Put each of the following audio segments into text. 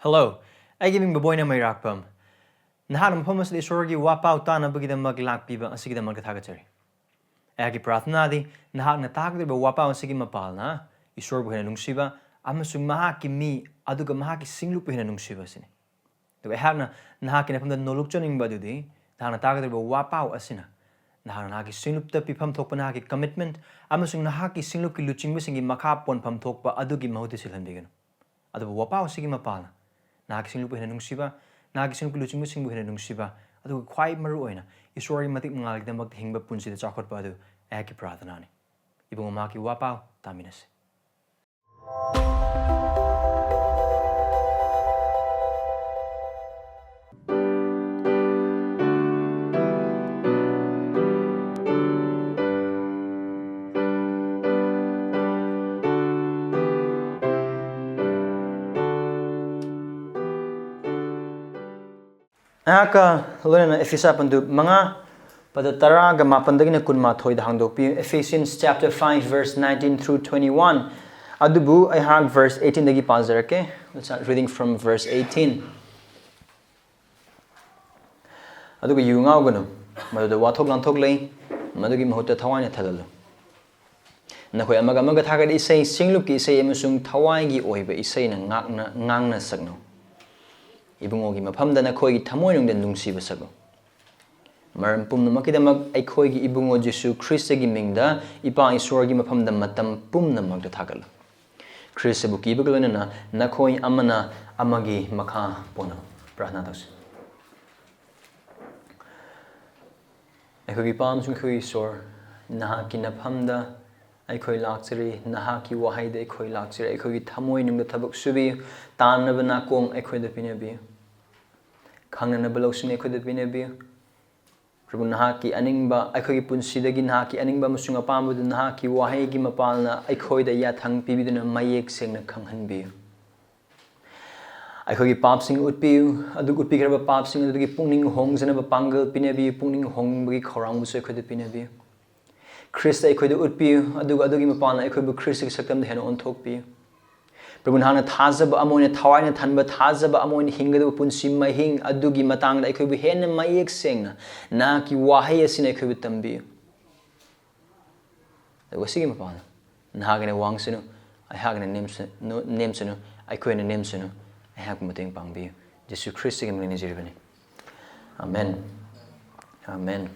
Hello, I giving Baboyna my rakpum. Naham Pumas the Esorgi wapau tana bugida maglak piba and sigida magatagatari. Agi prathnadi, Nahan attack the wapau and sigima palna, Esorbu Nungsiba, amasung mahaki me, aduga mahaki singlup in Nungsiba sin. The Hagna Nahakin from the Nolukchoning badudi, Nahan attack the wapau asina. Nahanaki singlup the pipam topanaki commitment, amasung Nahaki singluki luching missing in makha pon pam tokpa adugi mahutisilhandigan. Adu wapau sigima palna. Nagising lupa hina nungsiba, nagising lupa luching musing hina nungsiba, adu quite maruoina, Esorda matik mangalig na maghingba punsi da chakot pa adu, eki prathanani. Ibang umaki wapau, taminas. Aka luna Ephesians pandu mga padatara ga mapandagi na kunma thoy da hangdok pi Ephesians chapter 5 verse 19 through 21 adubu I have verse 18 dagi pazar ke. Let's start reading from verse 18 adugu yungaw gano madu wathok lanthok lei madugi mahuta Thawaina thalalu nakhoi amaga thagad esei singlup ki esei amasung thawai gi oiba esei na ngangna sakno ibungogi maphamdana khoi thamoinung den nungsiba sago maram pumnamakta aikoi gi ibungo Jesu Christ gi mingda ipa Esorda gi maphamda matam pumnamakta thagala Christ bu ki bugalana nakhoi amana amagi makha pona prarthana tas aikoi pam sung khoi Esorda naha ki naphamda aikoi lakchari naha ki wahai de aikoi lakchari aikoi gi thamoinung da thabak subi tanna na kong aikoi da pinabi Kangna balosing I could have been a beer. Prabhu Aningba, I could put Sidagi Naki, Aningba Musunga Pamu, the Naki, Wahegi Mapalna, I could a yatang pibidin a mayek sing a Kangan beer. I could get popsing would be a good picker of a popsing and the puning hongs and of a pangle, pinabi, puning hong, big horang, so I could have been a beer. Chris, I could would be a dugim upon, I could be Chris except them the hen on talk beer. Prabhu hana thajaba amoina Thawaina thanba thajaba amoina hingadu punsi mahing adugi matangda aikoi bu hen mayek sengna na ki wahai asina aikoi bu tambi wasigi mapana nahagane wangsinu I hagane nemsinu aikoi na nemsinu I hag mateng pangbi Jesu Christ gi mangni jiribani amen amen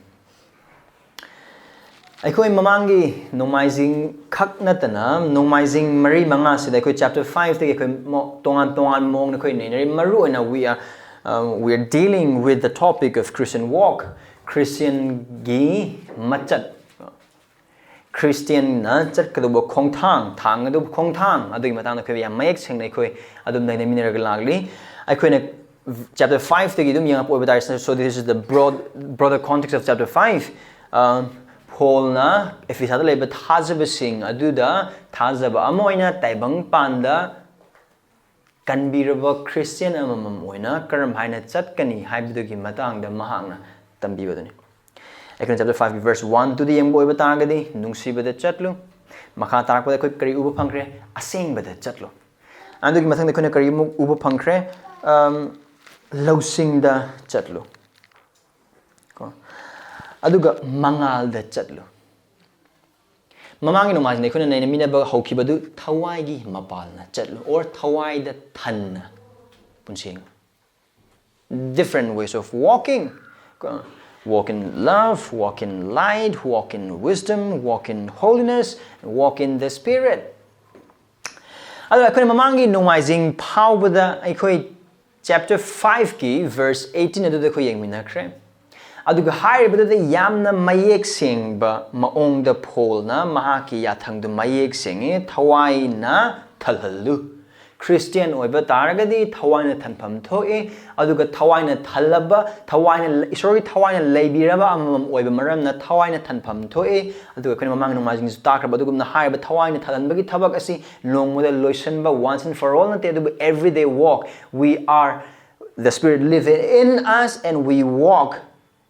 Aikoi mamangi nomaizing kaknatana nomaizing mari manga sida aikoi chapter 5 te aikoi tongan mong na koi nei maru na we are dealing with the topic of Christian walk Christian gi machat Christian na chat kadu bo khongthang thang adu khongthang adu matang na koi ya mayek seng nei koi adum nei minera lagli aikoi na chapter 5 te gi dum yang po so this is the broader context of chapter 5 Paul na Ephesians leba thajabasing aduda thajaba amoina taibang panda kanbiraba Christian amamam oina karam haina chatkani haibidugi matangda mahangna tambibadani Ephesians chapter 5 verse 1 to the emboy batagadi nungsibada chatlu makha tarakpada koi kari uba phangkre asengbada chatlu andugi mathangda koi kari uba phangkre lausingda chatlu aduga mangal da chatlu mamangi no majne khuna nei mina ba hokibadu thawai gi mapal na chatlu or thawai da thanna punsing different ways of walking walk in love walk in light walk in wisdom walk in holiness walk in the spirit adu khuna mamangi no majing phawbada aikoi chapter 5 ki verse 18 adu da khoi yengmina khre aduga hairibada the yamna mayek sing ba maong da Paul na mahaki yathang du mayek sing Thawaina thallu Christian oiba taragadi Thawaina thanpham thoe aduga Thawaina thallaba Thawaina Esorda Thawaina leibiraba amam oiba maram na Thawaina thanpham thoe aduga kani mamang no majing su takraba adugum na hairiba Thawaina thalanbagi thabak asi longmoda loisanba once and for all na te aduga everyday walk we are the Spirit living in us and we walk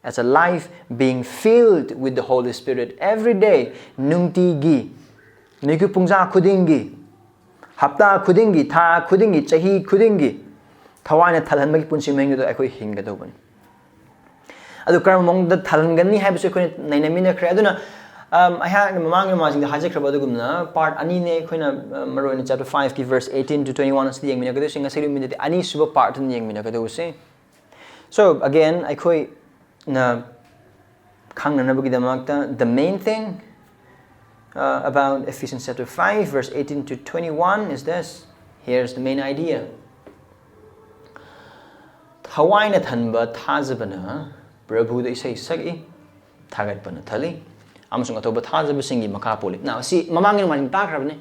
as a life being filled with the Holy Spirit every day nungtigi niku pungja khudingi hapta khudingi tha khudingi chahi khudingi Thawaina thalhanbagi punsi mengdu akoi hingadoban adu karamong da thalangani habisu koi nainamina kre aduna I had mamang masing the hajak rabadugumna part ani ne koina maro in chapter 5 ki verse 18 to 21 as the yeng mina kadu singa seri minute ani suba part in yeng mina kadu se so again I koi na khang na bagi damakta the main thing about Ephesians chapter 5 verse 18 to 21 is this. Here's the main idea. Thawaina thanba thajabana Prabhu the esei sak-i thagatpana thalli amasung Atoppa thajabasinggi makha polli. Now see mamangin masing ta khrabne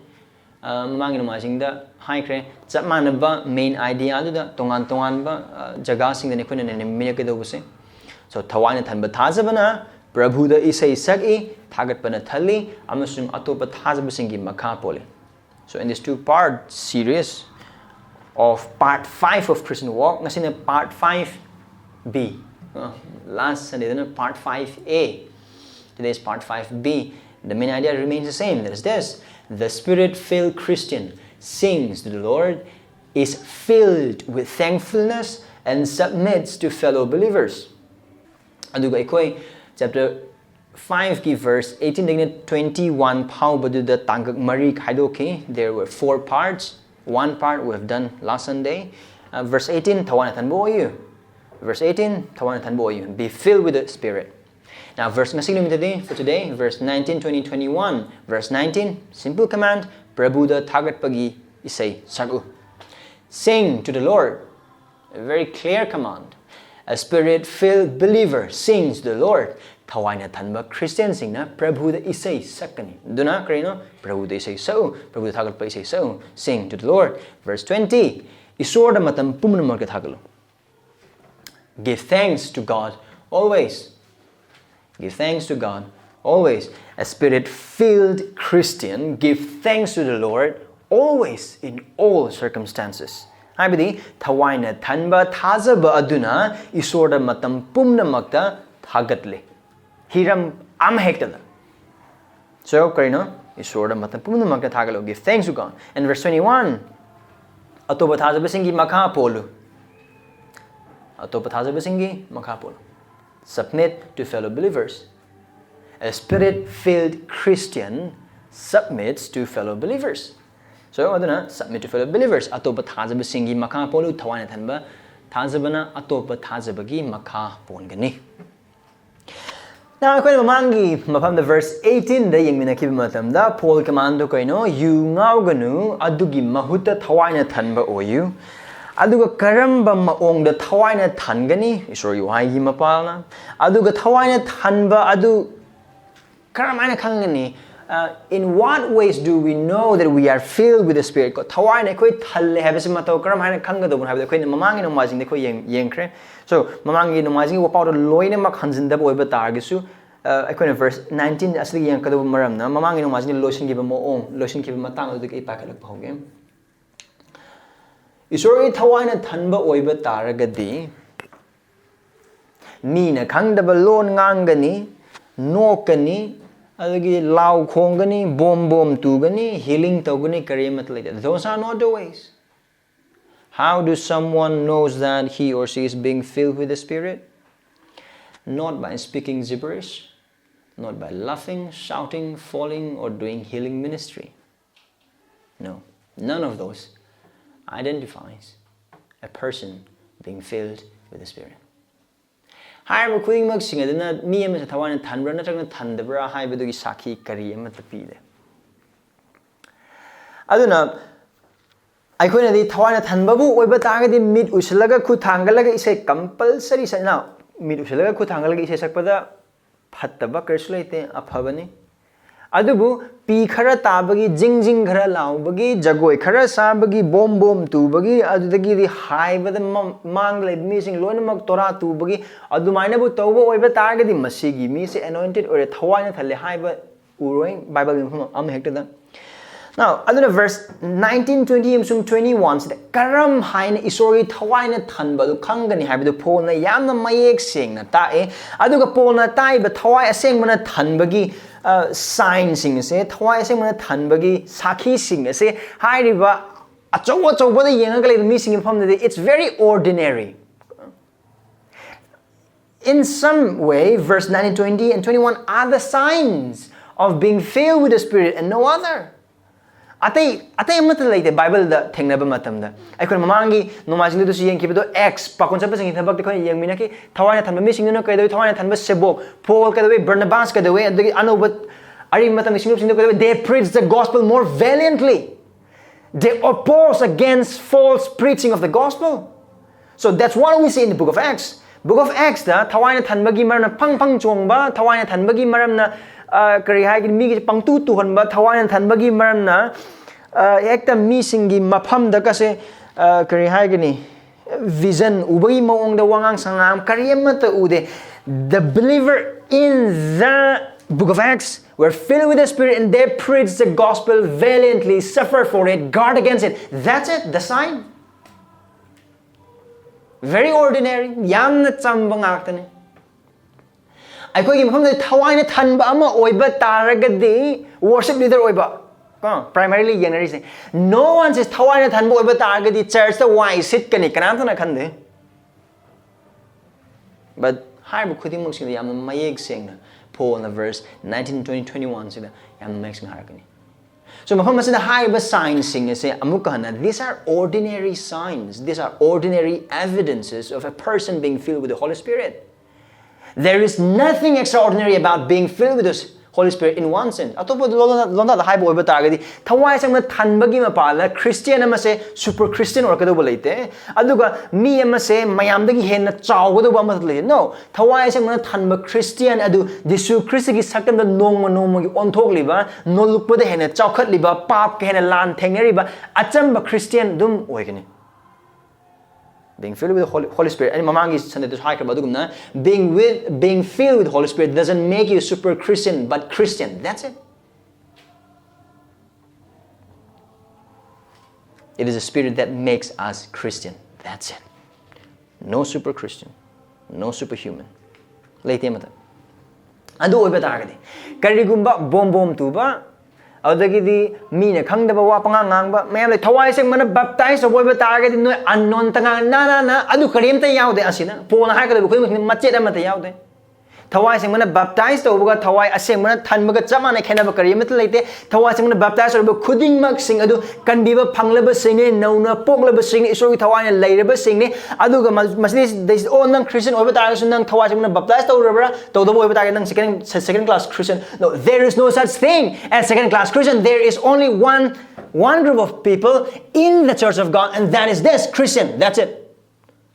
mamangin masing da hai kre chapmana ba main idea adu da tongan ba jaga sing da ne khone ne mine ke do se so thawaina thanba thajabana Prabhu the esei sak-i thagatpana thalli amasung Atoppa thajabasinggi makha polli. So in this two-part series of part 5 of Christian walk, ngasina part 5B. Last Sunday, then part 5A. Today is part 5B. The main idea remains the same. That is this: the Spirit-filled Christian sings to the Lord, is filled with thankfulness, and submits to fellow believers. Aduga ikoi chapter 5 ki verse 18 to 21 pau badu da tangak mari khaidoki. There were 4 parts. One part we have done last Sunday. Verse 18 Thawaina thanba oiyu. Verse 18 Thawaina thanba oiyu. Be filled with the Spirit. Now verse today for today, verse 19, 20, 21. Verse 19, simple command, Prabhu the thagatpagi esei sak-u. Sing to the Lord. A very clear command. A Spirit-filled believer sings to the Lord. Thawaina thanba Christian sing na Prabhu the esei sakani. Duna kreno Prabhu the esei sak-u. Prabhu the thagatpagi esei sak-u. Sing to the Lord. Verse 20. Esorda matam pumnamakta thagalu. Give thanks to God always. Give thanks to God always. A Spirit-filled Christian give thanks to the Lord always in all circumstances. Habidi Thawaina thanba thajaba aduna Esorda matam pumnamakta thagatlu. Hiram am hektada. So karino Esorda matam pumnamakta thagalu. Give thanks to God. And verse 21. Atoppa thajabasinggi makha pollu. Atoppa thajabasinggi makha pollu. Submit to fellow believers. A Spirit-filled Christian submits to fellow believers. So aduna submit to fellow believers. Atoppa thajabasinggi makha pollu Thawaina thanba thajabana Atoppa thajabagi makha pongani. Now, ako mamangi mapam the verse 18 da yung minakib matam da Paul commando ko ino yu ngaw ganu adugi mahuta Thawaina thanba oiyu aduga karamba maong da Thawaina thangani isor yu hai gi mapalna aduga Thawaina thanba adu karamaina khangani. In what ways do we know that we are filled with the Spirit? Ko Thawaina koi thalle habese mato karamaina khangado bun habi ko mamangi no majing de ko yengkre. So mamangi no majing wo pawdo loine mak hanjinda boy ba targisu akoi verse 19 asli yang kado maram na mamangi no majing lotion giba mo ong lotion giba matang adu ke ipakalak pa hoge. Isori Thawaina thanba oiba taragadi ni na khangdaba lon ngangani nokani adagi lau khongani bom tugani healing togani karimat like that. Those are not the ways. How do someone knows that he or she is being filled with the Spirit? Not by speaking gibberish, not by laughing, shouting, falling, or doing healing ministry. No, none of those identifies a person being filled with the Spirit. Haiba khudingmak sing aduna mi ama sa Thawaina thanbra natragna thandabra haibadugi sak-i kari ama tapide. Aduna aikoina di Thawaina thanbabu oiba tagadi mid usalaga khu thangalaga isei compulsory sa now mid usalaga khu thangalaga isei sakpada phattaba karsu leite aphabani. Adubu pi khara tabagi jing khara laubagi jagoi khara sabagi bom tubagi adudagi di haibada mang le missing loinamak tora tubagi adumaina bu tawba oiba targadi masigi mi se anointed or Thawaina thalle haiba uroi Bible am hektada. Now aduna verse 19 20 amsung 21 se karam haina isori Thawaina thanba du khangani haibadu Paul na yamna mayek sengna tae aduga Paul na tai ba Thawai asengmana thanbagi sign sing se Thawai asengmana thanbagi sakhi sing se hairiba It's very ordinary. In some way, verse 19, 20, and 21 are the signs of being filled with the Spirit and no other. Atay amata laite Bible da thengnaba matamda aikon mamangi nomajing du siyeng kibedo x pakon chapa sing thabak dekho yeng minaki thawaina thanba mi sing no kaidoi thawaina thanba sebok Paul kadoi Barnabas kadoi adagi anoba ari matam sing sing kadoi they preach the gospel more valiantly. They oppose against false preaching of the gospel. So that's what we see in the book of Acts. Book of Acts da thawaina thanbagi marna pang chongba thawaina thanbagi maramna kari haigin mi pangtu tuhanba thawaina thanbagi maramna ekta mi singi mapham da kase kari haigini vision ubagi maong da wangang sangam kari amata ude. The believer in the book of Acts were filled with the Spirit and they preached the gospel valiantly, suffer for it, guard against it. That's it, the sign. Very ordinary. Yamna chamba ngaktane. Aikoi gi mafamda thawaina thanba ama oiba taragadi worship leader oiba. Primarily yenari say. No one says thawaina thanba oiba taragadi church ta why sit kani kanantana khande. But haibu khuding mok sing yamna mayeg sengna Paul in the verse 19, 20, 21 sida yamna mayeg sing harakani. So mafam masida haiba signs sing say amukahana. These are ordinary signs. These are ordinary evidences of a person being filled with the Holy Spirit. There is nothing extraordinary about being filled with the Holy Spirit in one sense. Atoppa londa da haiba oiba taragadi thawai sangna thanbagi mapala Christian ama se super Christian or kadoba leite aduga mi ama se mayamdagi henna chawgodoba ama leite. No, thawai sangna thanba Christian adu Jesu Christ gi sakam da nongma gi onthokliba nolukpa da henna chawkhatliba pap ke henna lan thengneriba achamba Christian dum oigani. Being filled with the Holy Spirit. And mamangi sande to hike badugumna being filled with the Holy Spirit doesn't make you super Christian, but Christian. That's it. It is a spirit that makes us Christian. That's it. No super Christian, no superhuman. Leite mata. Adu oiba taragadi. Karigumba bom tuba. Adagidi mina khangdaba wa pangangang mayam le thawai seng mana baptize oiba taragadi no unknown tanga na adu karimta yaude asina pona haikada khoi machet amata yaude thawai seng mana baptize tobuga thawai aseng mana thanbaga chamana khenaba karimta leite thawai seng mana baptize oiba khuding mak sing adu kanbiba phanglaba singne nauna poklaba singne isori thawai na leiraba singne aduga masidi this on nang Christian oiba taragadi nang thawai seng mana baptize torabra todabo oiba taragadi nang second class Christian. No, there is no such thing as second class Christian. There is only one group of people in the church of God, and that is this Christian. That's it.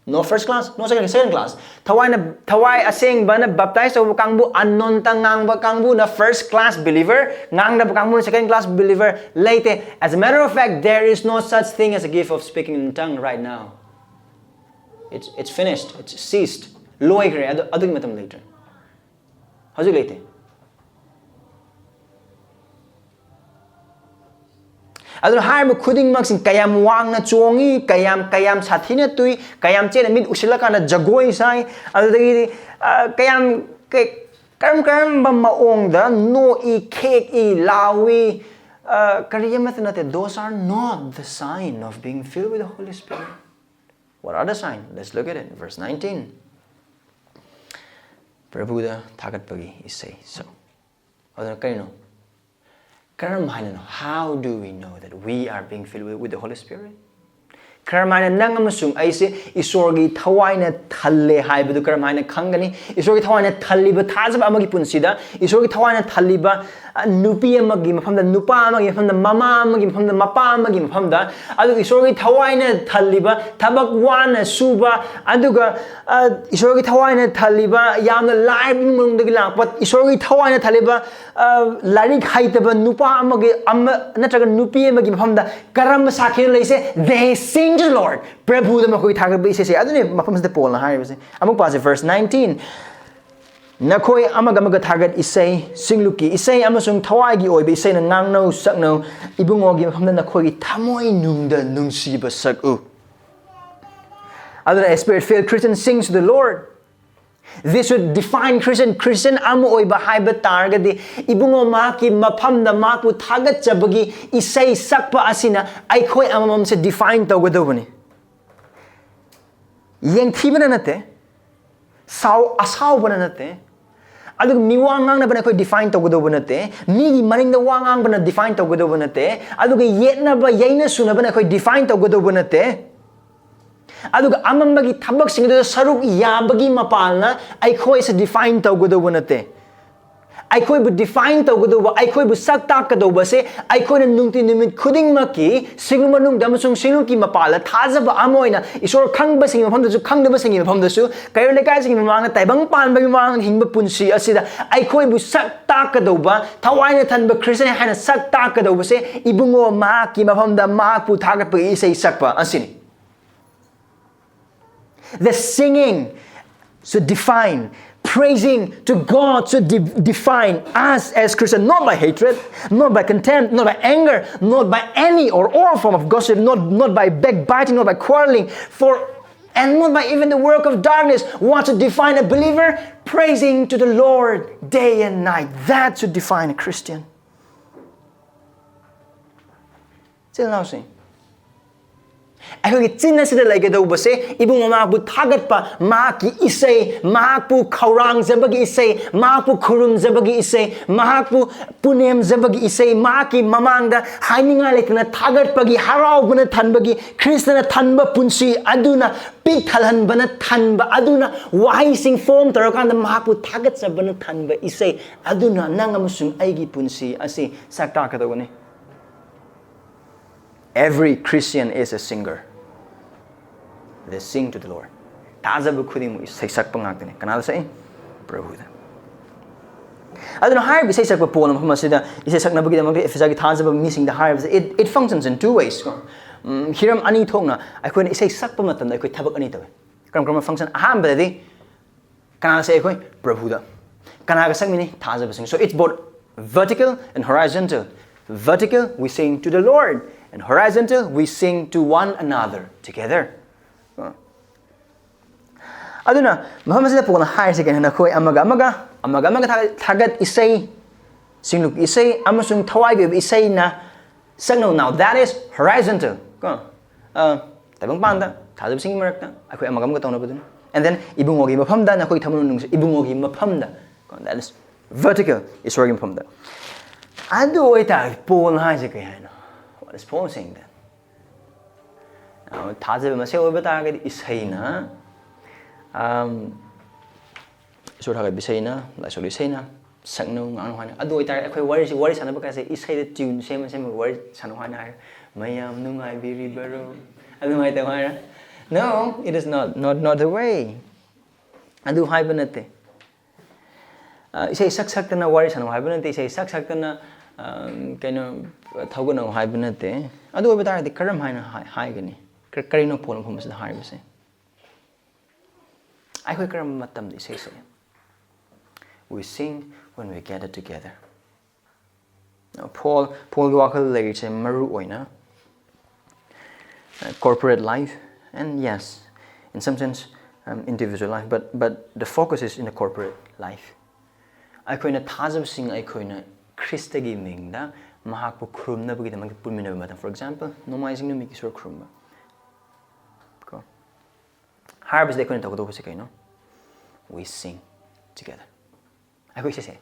No first class, no second class. Thawai aseng bana baptized obu kangbu unknown tangang ba kangbu na first class believer, ngang na kangbu na second class believer later. As a matter of fact, there is no such thing as a gift of speaking in tongue right now. It's finished. It's ceased. Loigre adu matam later. How's later? Adun haiba khuding mak sing kayam wang na chongi kayam sathina tui kayam chena mit usilaka na jagoi sai adagi kayam karam ba maong da no I cake I lawi kariyamatnate. Those are not the sign of being filled with the Holy Spirit. What are the signs? Let's look at it. Verse 19. Prabhu da thagatpagi esei. So adun kaino how do we know that we are being filled with the Holy Spirit? Karamana nang amasung aise Esorgi Thawaina thalle haibadu karamana khangani Esorgi Thawaina thalliba thajab amagi punsida Esorgi Thawaina thalliba nupi amagi mafamda nupa amagi mafamda mama amagi mafamda mapa amagi mafamda adu Esorgi Thawaina thalliba thabak wana suba aduga Esorgi Thawaina thalliba yamna live mungdagi lakpa Esorgi Thawaina thalliba larik haitaba nupa amagi natraga nupi amagi mafamda karam sakhi leise they sing to the Lord. Prabhu the makoi thagatpagi esei. Adune mafam sa Paul na haibase. Amuk pase verse 19. Nakoi amagamaga thagat esei singluki esei amasung thawai gi oibe esei na ngangno sakno ibungo gi mafam na nakoi gi thamoi nungda nungsiba sak-u. Aduna a spirit filled Christian sings to the Lord. This would define Christian ama oiba haiba targadi ibungo maki mapamda maku thagatpagi esei sakpa asina aikhoi amamam se define tawgadobani yeng thibana nate asaw bana nate adug miwangang na bana khoi define tawgadoba nate migi maringda wangang bana define tawgadoba nate adug yetna ba yaina suna bana khoi define tawgadoba nate aduga amambagi thabak singdo saruk yabagi mapalna aikhoi se define tawgadoba nate aikhoi bu define tawgadoba aikhoi bu sakta kadoba se aikhoi na nungti nimit khuding maki singma nung damasung singum ki mapala thajaba amoina isor khangba sing mafam dasu khangdaba sing mafam dasu kayo lekai sing mamang taibang pan ba mamang hingba punsi asida aikhoi bu sakta kadoba thawaina thanba Christian hana sakta kadoba se ibungo ma ki mafam da ma pu thagatpagi esei sakpa asini. The singing should define, praising to God should define us as Christians, not by hatred, not by contempt, not by anger, not by any or all form of gossip, not by backbiting, not by quarreling, and not by even the work of darkness. What should define a believer? Praising to the Lord day and night. That should define a Christian. Still now see. Akhoi chinna sida laigadauba se ibung mabu thagatpa maki esei mapu khaurang zabagi esei mapu khurum zabagi esei mapu punem zabagi esei maki mamangda haininga lekna thagatpagi haraubana thanbagi Kristana thanba punsi aduna pik thalhanbana thanba aduna wahising form tarakanda mapu thagatsabana thanba esei aduna nangamasung aigi punsi ase sakta kadawani. Every Christian is a singer. They sing to the Lord. Tazabu kudimu isei sakpa ngakdani. Kanala say? Prabhu. Aduna higher isei sakpa pollu masida isei sakna bagi damagdi Ephesians thajaba missing the higher. It functions in two ways. Hiram ani thongna aikoi isei sakpa matamda aikoi thabak ani tawe. Kram function ahambadadi kanala say aikoi Prabhu da. Kanaga sakmini thajabasinggi. So it's both vertical and horizontal. Vertical, we sing to the Lord. And horizontal, we sing to one another together. Aduna, mahamasida po na higher second na koi amaga thagat esei singluk esei amasung thawai esei na sagno. Now that is horizontal. Tabang panda thajabasinggi marakta akoi amaga tawna badun. And then ibungogi maphamda na koi thamun nung ibungogi maphamda. That is vertical. Esorda maphamda. Adu oita po na higher second. What is Paul saying then? Now, thajabasinggi batagadi esei na Esorda esei na laisol esei na sakno ngang hwana adu oita akoi wari sanaba ka se esei the tune same wari sanu hwana mayam nungai biri baro adu mai ta hwana. No, it is not the way. Adu haiba nate esei saktana wari sanu haiba nate esei saktana kaino thagana haiba nate adu oita the karam haina haigani karino polum phum se haiba se aikoi karam matam di sei. We sing when we gather together. Now Paul wakal lagi che maru oina corporate life, and yes, in some sense individual life, but the focus is in the corporate life. Aikoi na thajabasing aikoi na Christagi mingda mahakpu khurumna bagi damang pulminaba matam. For example, nomaising no miki sor khurumba. Harvest they couldn't talk about it. We sing together. I could say.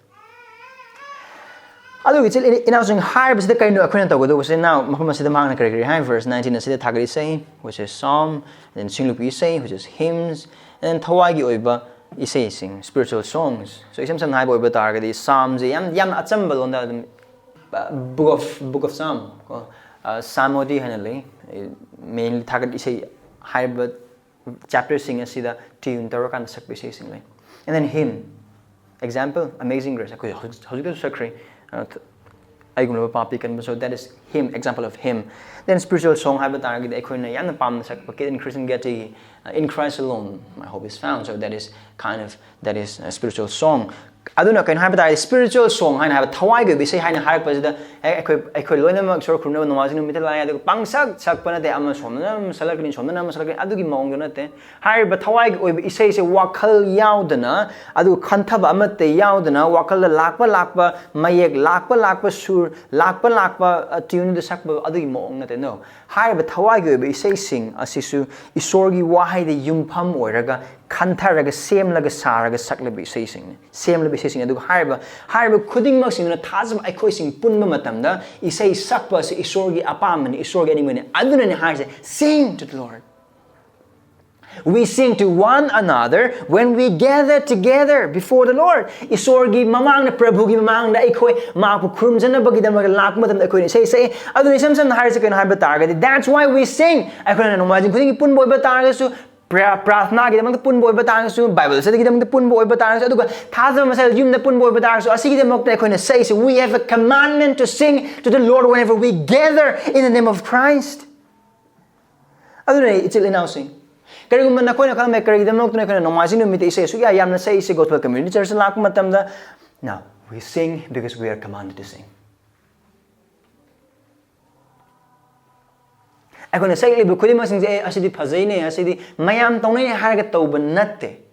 I look in our harvest the kind of couldn't talk about it. Now, Mahamas the Magna Carta, verse 19, the Thagli esei, which is psalm, then Singlup esei, which is hymns, and Thawagi oiba esei sing spiritual songs. So isam san haibo oiba target is psalms. Yam atsambal on the book of Psalm. Samodi hanali mainly Thagat esei haiba chapter sing as the tune tarakan sakpe sing. And then hymn. Example, Amazing Grace. So that is hymn, example of hymn. Then spiritual song in Christian getty in Christ alone my hope is found. So that is a spiritual song. aduna kain haiba dai spiritual song haina haiba thawai ge bisai haina harak pasida ekoi loina mak sor khurna namaz nu mital la adu pangsak sakpana de ama somna salakni somna salakni adugi maung na te haiba thawai ge oi isai se wakhal yaudana adu khanthaba amate yaudana wakhal lakpa mayek lakpa sur lakpa tune de sakba adugi maung na te no haiba thawai ge oi isai sing asisu isorgi wahai de yumpham oiraga Kantaraga same laga saraga saklabi sing same labi sing adu haiba khuding mak sing na thazam aikoi sing punma matamda isai sakpa se isorgi apamani isorgi animani aduna ni haise sing to the Lord. We sing to one another when we gather together before the Lord. Isorgi mamang na Prabhu gi mamang na aikoi mapu krumjana bagi dam lak matam aikoi ni say aduna samsam haise kan haiba targa. That's why we sing. Aikoi na nomajin khuding pun boy ba targa su Prathna gidamang pun boy batang su Bible sa gidamang pun boy batang su aduga thazam masal yum na pun boy batang su asigi demok na koina say so we have a commandment to sing to the Lord whenever we gather in the name of Christ. Aduna itil announcing karigum na koina kala me karigidamok na koina nomazin mi te say so ya yam na say gospel community church lak matam da now we sing because we are commanded to sing. I can say, but could you imagine as the Pazane, as the Mayam Tony Hargat over Nate?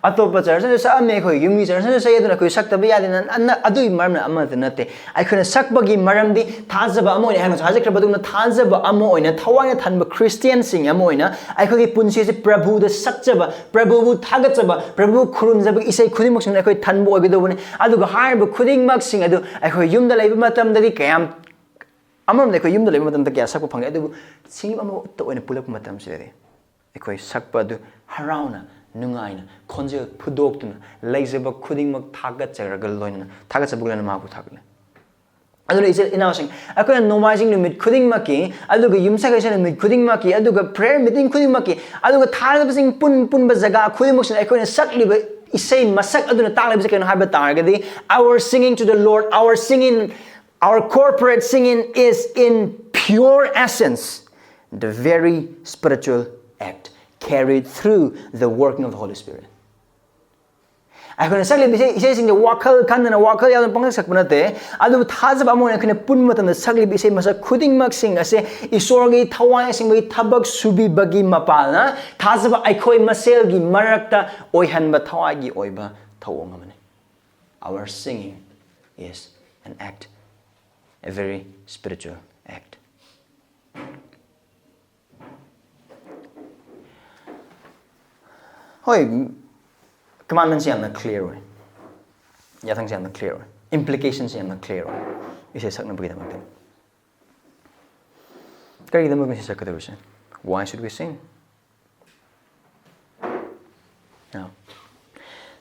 Atoppa church, I make you meet and say that I could suck the beard and adu marna amath nate. I couldn't suck buggy maramdi, Tazaba Amoy, and Hazakabaduna Tazaba Amoina, Thawaina Tanba Christian sing Amoina. I could get Punsi Prabhu the Sakjaba, Prabhu Thagatpagi, Prabhu Kurunzab Esei Kudimus and I could Tanbo Gidon. I do hire but couldn't much sing. I do I could yum the labor matam the camp. Amam de ko yum de le matam ta kya sak phang adu sing am to oina pulak matam se ekoi sak pa du harauna nungaina khonje phudok tuna leizeba khuding mak thagat charagal loina thagat sabuglan ma bu thakle adu is announcing akoi nomizing limit khuding maki adu ga yum sak isen limit khuding maki adu ga prayer meeting khuding maki adu ga thal sing pun ba jaga khuding mak sin ekoi sak liba isei masak adu na tak liba kan haba targadi our singing to the Lord our corporate singing is in pure essence the very spiritual act carried through the working of the Holy Spirit. I can say in the wakal kan na wakal yaw pang sakpanate adu thazab amon kan pun matam sagli bisay masa khuding mak sing ase isorgi thawai sing bai thabak subi bagi mapalna thazab aikoi masel gi marakta oihanba thawai gi oiba thawong amane. Our singing is an act, a very spiritual act. Hoi, commandments are not clear. Yathang are not clear. Implications are not clear. Ise sakna bagi damang. Kaya damang ise sakadarusin. Why should we sing? Now,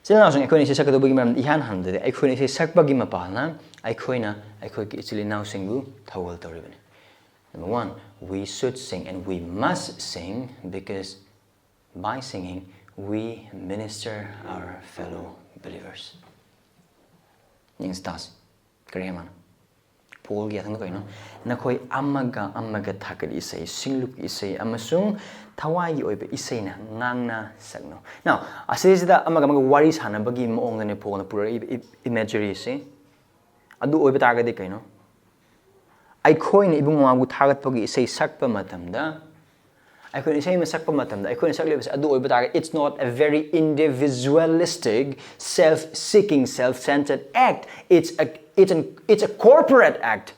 sila na sung ikoy ni ise sakadabagi maram ihan hande. Ikoy ni ise sakbagi mapalna. Ikoy ki itili now singbu thawal tawribani. Number one, we should sing and we must sing because by singing we minister our fellow believers. Ning stas kaya man. Paul gaya thang ko no. Nakoy amaga thakad esei singluk esei amasung thawai oibe esei na ngang na sagno. Now, asida amaga wari sana bagi moong na Paul na pura imagery se. Adu oibe taga de kay no. Ay koy na ibung magu thagatpagi esei sakpa matamda. Ay koy esei masakpa matamda. Ay koy sakle adu oibe taga. It's not a very individualistic, self-seeking, self-centered act. It's a corporate act.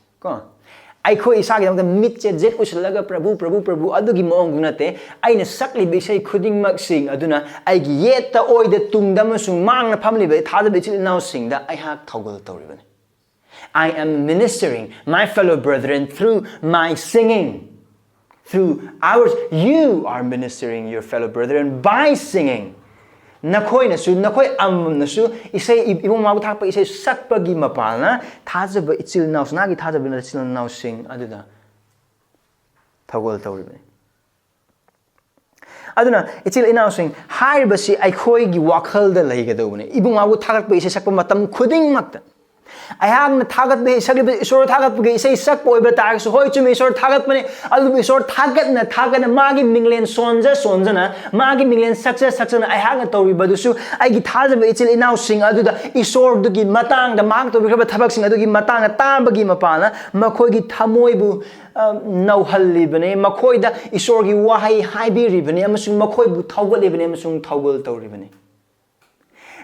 I ko isa gi mitche jet uslaga Prabhu adugi moong nate aina sakli bisai khuding mak sing aduna ai gi yeta oida tungdam sung mang na family be thada be chil now sing da I have thogol toriban. I am ministering my fellow brethren through my singing. Through ours, you are ministering your fellow brethren by singing. Nakoy amam nasu isay ibong magu thakpa isay sakpagi mapalna thajaba itil naus nagi thajaba na itil naus sing aduda thagol tawribani aduna itil announcing haibasi aikoi gi wakhal da laigadobani ibong magu thakpa isay sakpa matam khuding makta ꯑꯩꯍꯥꯛꯅ ꯊꯥꯒꯠꯄ ꯁꯛꯂꯤꯕ ꯏꯁꯣꯔ ꯊꯥꯒꯠꯄꯒꯤ ꯏꯁꯩ ꯁꯛꯄ ꯑꯣꯏꯕ ꯇꯥꯔꯒꯁꯨ ꯍꯣꯏ ꯆꯨꯝꯃꯤ ꯏꯁꯣꯔ ꯊꯥꯒꯠꯄꯅꯤ ꯑꯗꯨꯕꯨ ꯏꯁꯣꯔ ꯊꯥꯒꯠꯅ ꯃꯥꯒꯤ ꯃꯤꯡꯂꯦꯟ ꯁꯣꯟꯖꯅ ꯃꯥꯒꯤ ꯃꯤꯡꯂꯦꯟ ꯁꯛꯆꯅ ꯑꯩꯍꯥꯛꯅ ꯇꯧꯔꯤꯕꯗꯨꯁꯨ ꯑꯩꯒꯤ ꯊꯥꯖꯕ ꯏꯆꯤꯜ ꯏꯅꯥꯎꯁꯤꯡ ꯑꯗꯨꯗ ꯏꯁꯣꯔꯗꯨꯒꯤ ꯃꯇꯥꯡꯗ ꯃꯍꯥꯛ ꯇꯧꯕꯤꯈ꯭ꯔꯕ ꯊꯕꯛꯁꯤꯡ ꯑꯗꯨꯒꯤ ꯃꯇꯥꯡꯗ ꯇꯥꯕꯒꯤ ꯃꯄꯥꯟꯅ ꯃꯈꯣꯏꯒꯤ ꯊꯃꯣꯏꯕꯨ ꯅꯧꯍꯜꯂꯤꯕꯅꯤ ꯃꯈꯣꯏꯗ ꯏꯁꯣꯔꯒꯤ ꯋꯥꯍꯩ ꯍꯥꯏꯕꯤꯔꯤꯕꯅꯤ ꯑꯃꯁꯨꯡ ꯃꯈꯣꯏꯕꯨ ꯊꯧꯒꯠꯂꯤꯕꯅꯤ ꯑꯃꯁꯨꯡ ꯊꯧꯒꯜ ꯇꯧꯔꯤꯕꯅꯤ.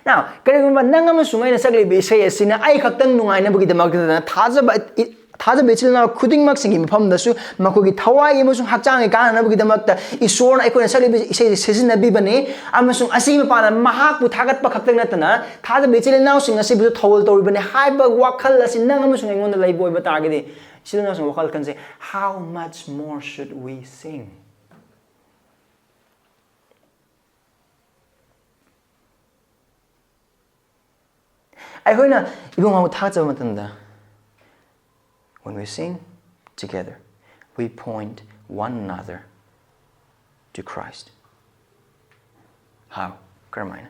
Now, karigumba nang amasung ay nasaglibi isay asina ay kaktang nungaynabagidamagdana na thajaba ichil na khudingmak singi mafamdasu makogi thawai amasung hakchangi kananabagidamagta isor na aykoi nasaglibi isay sisinabibani amasung asi mapana mahakpu thagatpa kaktang natana thajaba ichil nausing asibu thawal tawribani haiba wakhal asi nang amasung ayngona laiboy ba targedi ichil nausing wakhal kan say how much more should we sing? When we sing together, we point one another to Christ. How? Karamaina.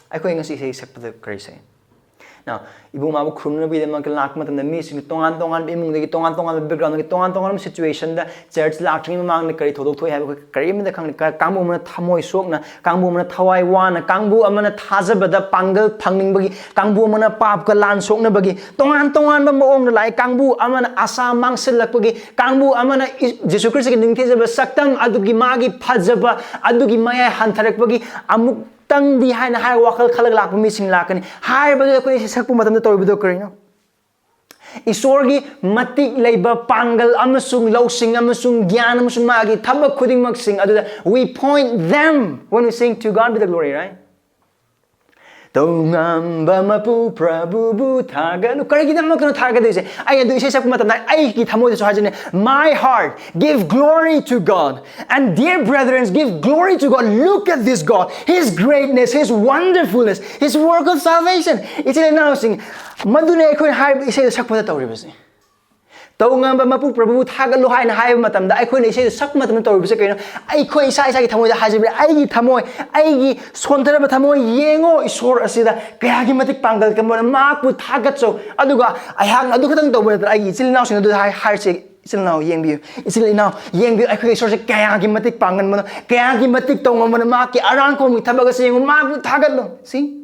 Ako'y nga si sakpada karisay. Now, ibang mabu krumna bida magkalak matam na missing tongan imong dagi tongan background dagi tongan situation da church lakting mamang na kari thodok thoi habi kari man da khang kangbu man thamoi sok na kangbu man thawai wa na kangbu amana thajabada pangal phangning bagi kangbu man pap ka lan sok na bagi tongan ba maong na lai kangbu amana asa mangsil lak bagi kangbu amana Jesus Christ ki ningthi jaba saktang adugi magi phajaba adugi maya hantarak bagi amuk tang di hai na hai wakal khalag lak missing lakani hai ba ko sakpu matam da toibudo karino isorgi matik leiba pangal amasung lausing amasung gyan amasung magi thabak khuding mak sing adu we point them when we sing to God be the glory, right? Tongamba mapu Prabhu bu thagalu karigidam makno thagadu ise ai adu ise sakpu matam na ai ki thamoi so hajine my heart give glory to God and dear brethren give glory to God. Look at this God, his greatness, his wonderfulness, his work of salvation. It's announcing madune ekoi hai ise sakpu ta tawribase Tongamba mapu Prabhu thagalu hai na hai matam da ekoi ise sak matam tawribase kaino ekoi isa ki thamoi da hajibe ai gi thamoi ai gi sontaraba thamoi yengo isor asida kaya gi matik pangal kamona makpu thagatso aduga ai hang adu khatang tawba da ai ichil naw sing adu hai har che ichil naw yengbi ichil naw yengbi ekoi isor se kaya gi matik pangan mana kaya gi matik tongomona mak ki aran ko mi thabaga se yengo makpu thagatlo. See,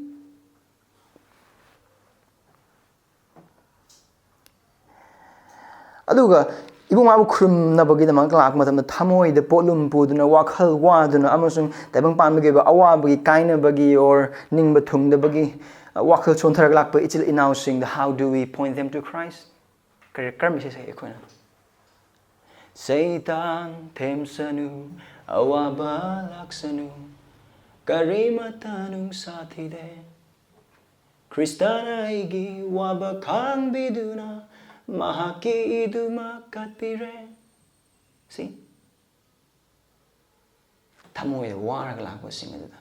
aduga ibung mabu khrum na bagi da mang klak matam thamoi de polum puduna wakhal waduna amasung tabang pamge ba awa bagi kaina bagi or ningba thung da bagi wakhal chontharak lak pa ichil inaw sing the how do we point them to Christ? Karmi se ekona Satan themsanu awaba laksanu karimatanung sathide Kristana igi waba kang biduna Mahaki idu makatire. See? Thamoy warag lakwa singadada.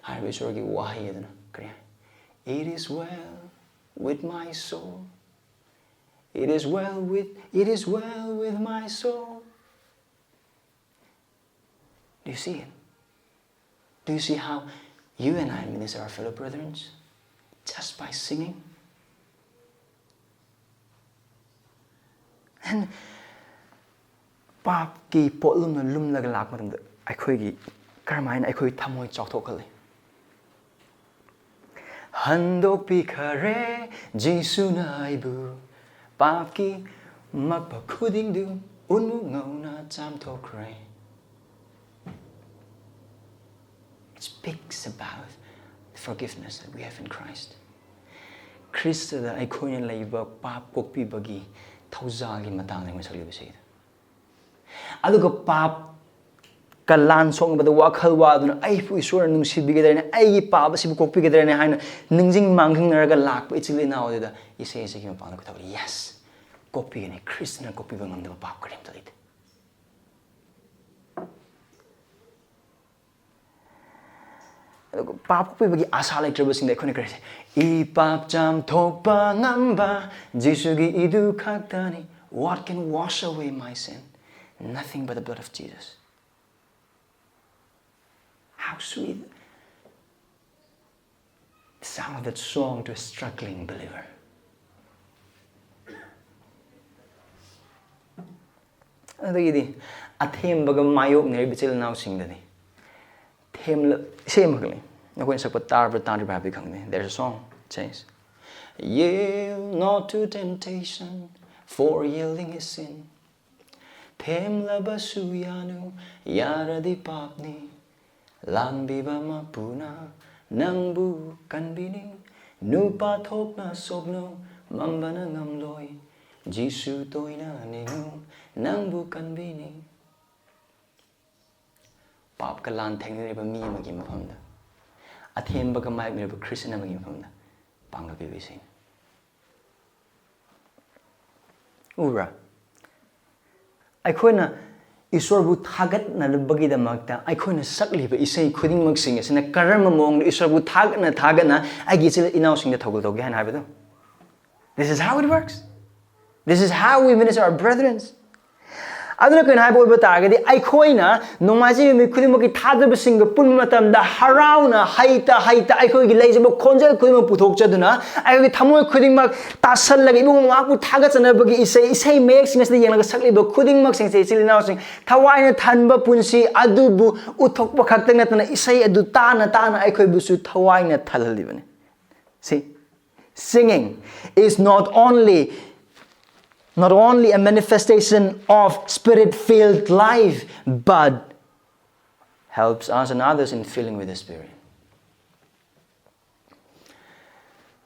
Harbi sorgi wahi adana. Kaya. It is well with my soul. It is well with my soul. Do you see it? Do you see how you and I minister our fellow brethren just by singing? And pap ki polum na lum laga lak matam da aikoi gi karmaina aikoi thamoi chawthokhali handok pi khare jisu naibu pap ki makpa khuding du unmu ngauna cham thokre. It speaks about the forgiveness that we have in Christ. Christ da aikoi na laiba pap kokpi bagi Thawzagi matang ng masaglibisay. Aduga pap kalan song ba the wakhal wa dun ai pu isor nung sibigay na ai pa ba sibu kokpi gadre na haina ningjing manghing naraga lak pa ichili na oda isay ki mapang ko tawi yes kokpi ni Christian kokpi ba ngam da pap karim talit. Pap kokpi bagi asa like trabasing da ikone krese I pap jam thokpa ngamba Jisugi idu khaktani. What can wash away my sin? Nothing but the blood of Jesus. How sweet the sound of that song to a struggling believer. adagidi athem baga mayok neri bichil now sing dani them same agli no going sakpa tar bhabi khangni. There's a song says, yield not to temptation, for yielding is sin. Them labasuyanu yaradi papni lanbiba mapuna nangbu kanbini nupa thokna sogno mambana ngamloi jisu toina ningu nangbu kanbini. Pap kalan thengni ba mi amagi mafamda athem baga mai mi ba Christian amagi mafamda pangla bi sin ura aikoina Esorbu thagatna bagidamagta aikoina sakliba esei khudingmak sing asina karama mong Esorbu thagatna agi chil inaw sing da thogul togi han habado. This is how it works. This is how we minister our brethren. Aduna kan haibo batagadi aikoina nomaji mi khudimaki thajabasinggi pumnamakta harauna haita aikoi gi leijabo khonjal khudima puthokchaduna aikoi thamoi khudimak tasallaga ibung mapu thagatsanabagi esei mek sing asida yenglaga sakliba khudingmak sing chilinaw sing thawaina thanba punsi adubu uthokpa khaktang natana esei adu tana aikoi busu thawaina thalhalibani. See, singing is not only a manifestation of spirit-filled life, but helps us and others in filling with the Spirit.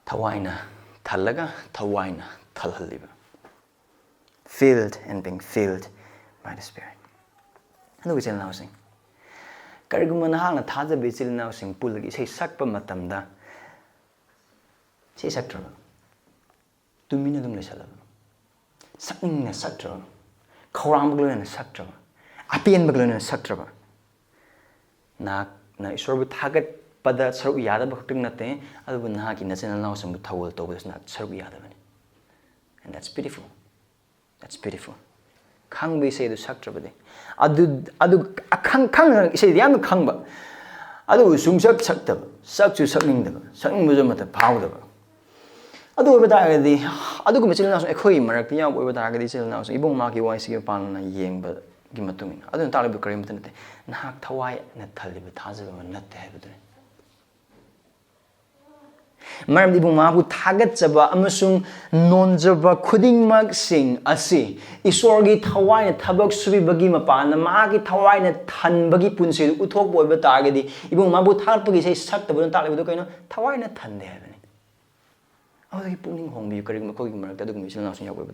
Thawaina thallaga, thawaina thalhaliba. Filled and being filled by the Spirit. Ano ko sila nausing? Kariguma na hang na thajabi sila nausing pulagi say sakpa matamda. Say saktraba. Tumina dum lesalaba. Sakning na saktraba. Kaurang baglo na saktraba. Apian baglo na saktraba. Na Esorbu thagatpada saruk yada bakting nate adu na ki na channel now sam thawul to bus na saruk yada bani. And that's beautiful. That's beautiful. Khang bi say du saktraba de. Adu khang say yam khang ba. Adu sungsak sakta. Sakchu sakning da. Sakning mu mata phaw da. Adu oiba taragadi adu kuma chilna so ekhoi marak ya oiba taragadi chilna so ibong ma ki wai si pan na yengba gi matung adu ta le kare mutane na thawai na thalli ba thajaba na te habudune maram ibong ma bu thagatjaba amasung nonjaba khudingmak sing asi Esorgi thawai na thabak subi bagi mapan na ma ki thawai na thanbagi punsi uthok oiba taragadi ibong ma bu thagatpagi sei sakta bu ta le bu kaino thawai na thande habane. Oh, the pulling home, you carry Makogi Mark, the Mission of Yago.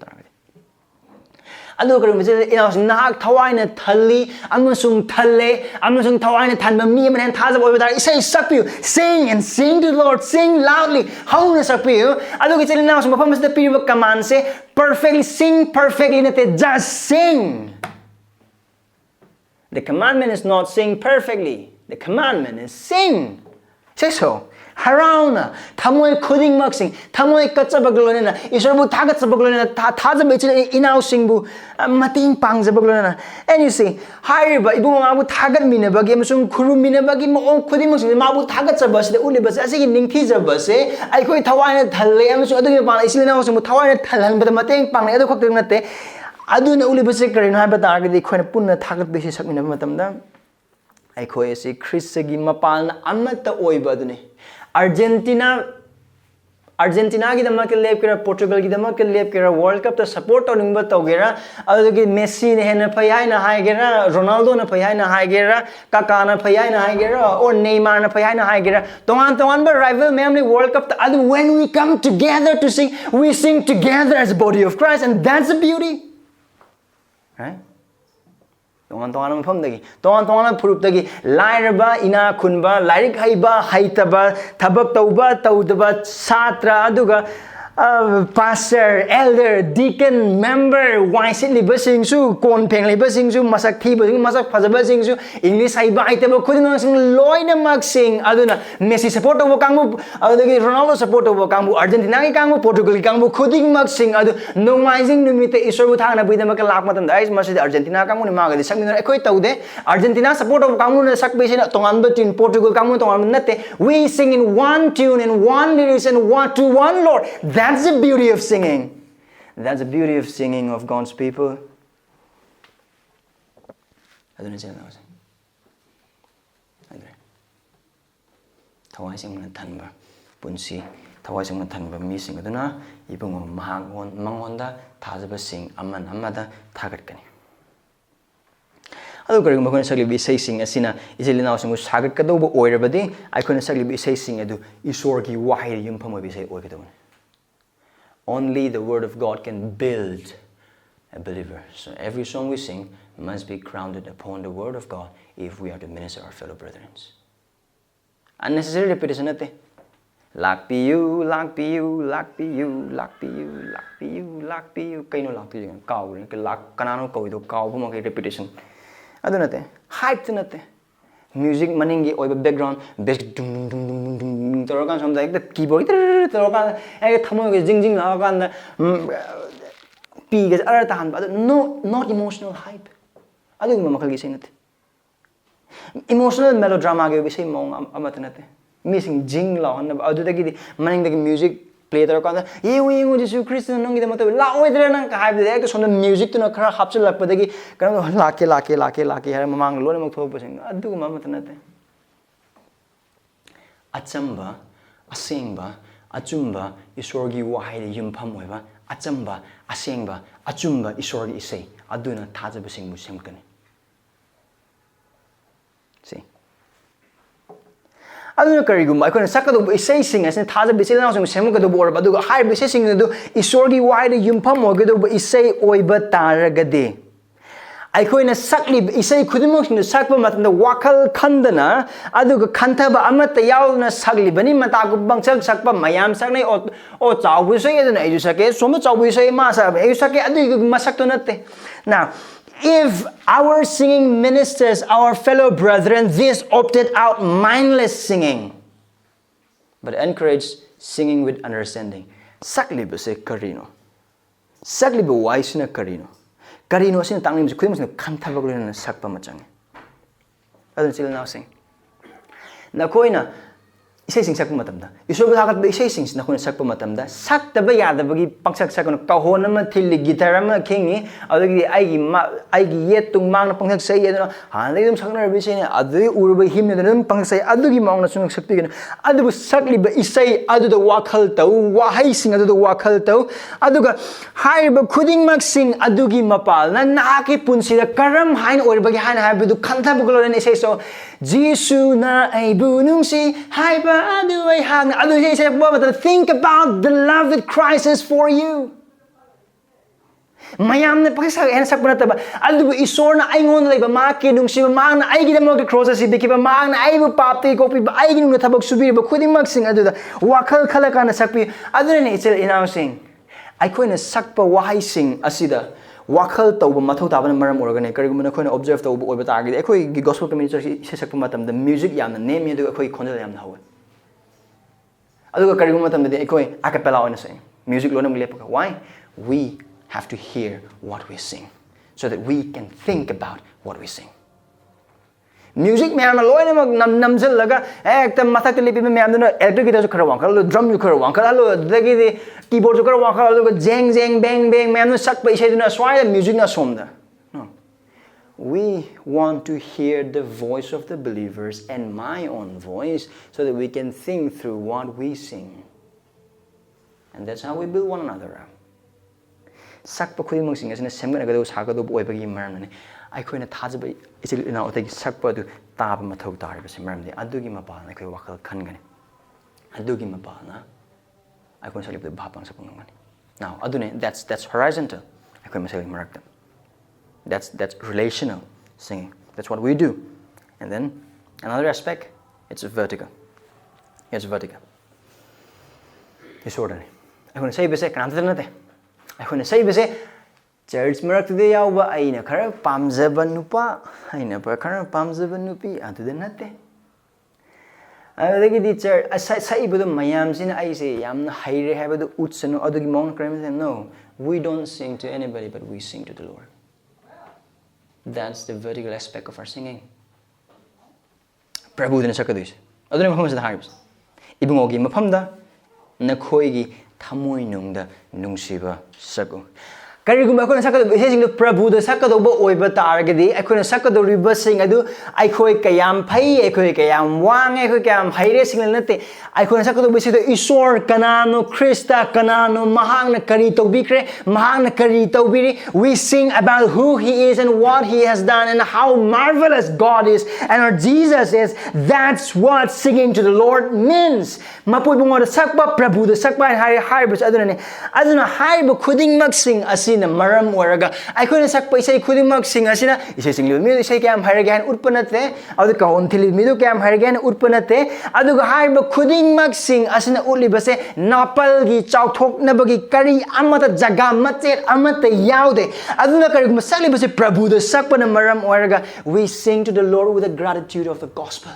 I look at it was not Thawaina thalli, amasung thalle, amasung Thawaina thanba me and Taza over there. Say, sak-u, sing and sing to the Lord, sing loudly. How is sak-u? I look at it now, so performance the period of command say, perfectly sing, perfectly, just sing. The commandment is not sing perfectly, the commandment is sing. Say so. Harauna, Tamoy Kuding Maxing, Tamoy Katsabaglona, Esorbu Tagatsabaglona, Tazabit inaw singbu, Mating Pangzabaglona. And you see, higher by Ibumabu Tagat Minabagi, Amasung Kuru Minabagi, Mo Kudimus, Mabu Tagatsabas, the Ulibas, as in Ninkizabas, I quit Thawaina thalle, Amasu Adapan, Isilinaus, Thawaina Talan, but the Mating Pang, other Cocktail. Aduna Ulibasik and Habatar, the Quenapuna Tagat Bishi Sakminamatamda. I call it Chrissagi Mapan, Amata Oibadune. Argentina ki dama ke lep kera Portugal ki dama ke lep kera World Cup ta support to ningba to gera adu ki Messi ne na phayai na hai gera Ronaldo na phayai na hai gera Kaká na phayai na hai gera or Neymar na phayai na hai gera tongan ba rival memle World Cup ta adu when we come together to sing, we sing together as the body of Christ, and that's the beauty, right? Tongan mafamdagi tongan phurupdagi lairaba ina khunba lairik haiba haitaba thabak tauba taudaba satra aduga pastor, elder, deacon, member, waisit libasingsu, kon peng libasingsu, masak thiba masak phajabasingsu, English haiba haitaba khudina sing loina maksing aduna Messi support over kangbu adagi Ronaldo support over kangbu Argentina ki kangbu Portugal ki kangbu khuding maksing adu nomaizing numite Esorbu thangna buidama ka lak matam dai masidi Argentina kangbu ni magadi sakmina ekoi taude Argentina support over kangbu na sakbesina tongan tin Portugal kangbu tongan natte we sing in one tune and one lyrics and one to one Lord. That's the beauty of singing. That's the beauty of singing of God's people. aduna chela na adre thawai sing na thanba punsi thawai sing na thanba mi sing aduna ibung mangonda thajabasing aman amada thagatkani adu karigum khona sakli bi sei sing asina iselina sing sagat kadobo oirabadi ai khona sakli bi sei sing adu isor gi wahai yum phamo bi sei oikadon only the word of God can build a believer. So every song we sing must be grounded upon the word of God if we are to minister our fellow brethren. Unnecessary repetition nate. Lakpiyu, lakpiyu, lakpiyu, lakpiyu, lakpiyu, lakpiyu. Kaino lakpiyu kaw rin ke lak kanano kaw ito kaw mo kay repetition. Ado nate. Hype nate. Music maningi oiba background bass dum dum dum dum torokan samda ekta keyboard torokan ek thamo ge jing jing la kan P no, not emotional hype. I don't know what emotional melodrama ge say mong amatanate. Missing jing la on the manning the music play the kind of you Jesus Christ nung the motor la weather and hype the the music to no car hapsel like padagi kind of laki her mamang lone mokthopasing adu mamatanate. Achamba, asingba, achumba, isorgi wahai yumpam weva. Achamba, asengba, achumba, Esorda esei. Aduna thajabasinggi semkani. See. Aduna karigum I couldn't sakadu esei sing as in thajabasinggi now semkadu bor baduga high esei sing do Esorgi wide yumpam ogado esei oiba taragade. I could in sakli esei kudimok sakpa matanda wakal kandana aduga kantaba amata yauna sagli bani matagu bangsak sakpa mayam saknai o chawu sei aduna ayu sake somu chawu sei ma sa ayu sake adu masak to natte. Now if our singing ministers our fellow brethren this opted out mindless singing but encouraged singing with understanding sakli base karino sakli be waisina karino Karino sin tanglim si kudim sin kanthabaglo na sakpa machang. Adun sila now sing. Na koina isei sing sakpa matamda. Isorda thagat ba isei sing na koina sakpa matamda. Saktaba yadabagi pangsak sakon kahon ma thilli guitar ma kingi adagi aigi yetung mang na pangsak sai aduna hanai dum sakna bi sei adu urba him ne dum pangsai adugi mang na sung sakpi gana adu sakli ba isei adu the wakal tau wahai sing adu the wakal tau aduga hai ba khuding mak sing adugi mapal na naki punsi da karam hain orba gi hain ha bidu khantha buglo ne sei so Jisu na ai bunungsi hai ba adu ai hang adu sei ba think about the love that Christ has for you. Mayam ne pakisa en sakuna taba adu isor na aingon leba ma ke nung si ma na ai gidamo ke cross si biki ba ma na ai bu papti ko pi ba ai ginu na thabak subir ba khudi mak sing adu da wakal khala kana sakpi adu ne ichel announcing ai koina sakpa wahai sing asida wakal tauba mathau taban maram organe karigumna koina observe tauba oiba target ekoi gi gospel community se sakpa matam the music yamna name adu ekoi khonjal yamna hawa adu karigumna matam de ekoi acapella ona say music lonam lepa why we have to hear what we sing so that we can think about what we sing. Music man loy nam jil laga ekta mathak lipi me am na electric guitar khara wankal drum ju khara wankal lo dagi de keyboard ju khara wankal lo jeng jeng bang bang me am sak pa isai duna swai music na somda. No. We want to hear the voice of the believers and my own voice so that we can think through what we sing. And that's how we build one another up. Sakpa khudimang sing asina semgana gado sagado boibagi maramne ai khoina thajaba ichil ina otagi sakpa du taba mathau tarba se maramde adugi mapal na khoi wakal khangani adugi mapal na ai khoina salib bhapang sapang ngani now adune that's horizontal ai khoi masali marakta that's relational singing that's what we do and then another aspect it's vertical Esorda ai khoina sai bese kananta nate I couldn't say, church marakde yauba aina khara pamjaba nupa aina pa khara pamjaba nupi adu de nate adagi di church sai budu mayam sin ai se yamna haire habadu utsanu adugi mong crime no we don't sing to anybody but we sing to the Lord. That's the vertical aspect of our singing. Prabhu dina sakadus adune mafam sa harps ibungogi mafamda nakhoigi thamoi nungda nungsiba saku Karigum ako na sakado isay sing Prabhu da sakado ba oiba targadi ako na sakado riba sing adu aikoi kayam phai aikoi kayam wang aikoi kayam haire sing nate ako na sakado ba sida Esor kanano Krista kanano mahang na kari tobikre mahang na kari tobiri. We sing about who he is and what he has done and how marvelous God is and our Jesus is. That's what singing to the Lord means. Mapuy bungo da sakba Prabhu da sakba hai bus aduna hai bu khuding mag sing asi na maram waraga aikoi na sakpa isai khuding mag sing asina isai sing lu mi isai kyam haire gan utpanate adu kahon thili mi du kyam haire gan utpanate adu ga hai bu khuding mag sing asina utli base napal gi chauthok na bagi kari amata jaga machet amata yaude aduna kari masali base Prabhu da sakpa na maram waraga we sing to the Lord with the gratitude of the gospel.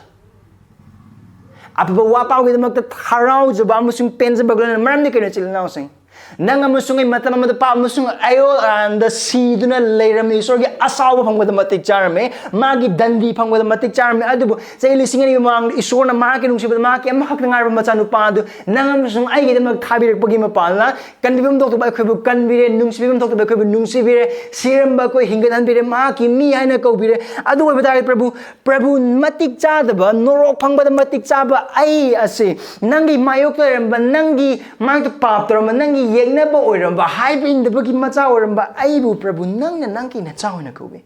Apa wapau kita makta harau jaba amasung penza baglan maram ni kena chilna using. Nang amasung ay matam amada pa amasung ayo and the seed na layram Esor gi asawa phang wada matik charme magi dandi phang wada matik charme adubo sa ilising ni mang Esor na maki nung sibad maki am hak nangar ba machanu pa adu nang amasung ay kita mag thabir pagi mapalna kanbibam dok ba khobu kanbire nung sibibam dok ba khobu nung sibire siram ba ko hingan bire maki mi haina ko bire adu ba ta Prabhu matik cha da ba norok phang ba matik cha ba ai ase nangi mayok ram ba nangi mang to pap to nangi yekna ba oiram ba haibin da bagi macha oiram ba aibu Prabhu nang na nangki na chaw na kobe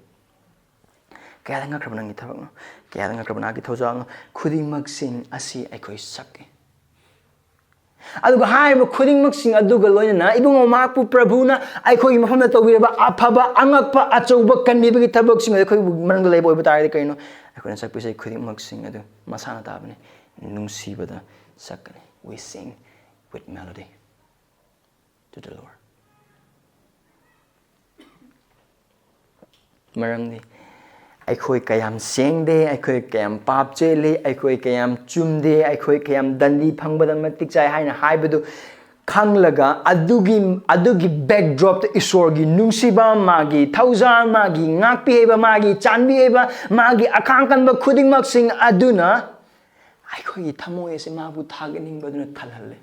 kaya nga krab nangi thabak no kaya nga krab na gi thojang khuding mag sing asi aikoi sak-i aduga haiba khuding mag sing aduga loina na ibung mapu Prabhu na aikoi mafam na tawira ba aphaba angakpa achouba kanmi bagi thabak sing aikoi marang lay boy batari kaino aikoi na sak pisai khuding mag sing adu masana tabani nungsi bada sakani we sing with melody to the Lord. Maramdi aikoi kayam sengde aikoi kayam pap chele aikoi kayam chumde aikoi kayam dandi phangba matik chai haina haibadu khanglaga adugi backdrop to Esor gi nungsiba magi thauza magi ngakpi heba magi chanbi heba magi akangkan ba khuding mak sing aduna aikoi thamoy se mabu thaganing baduna thalhalle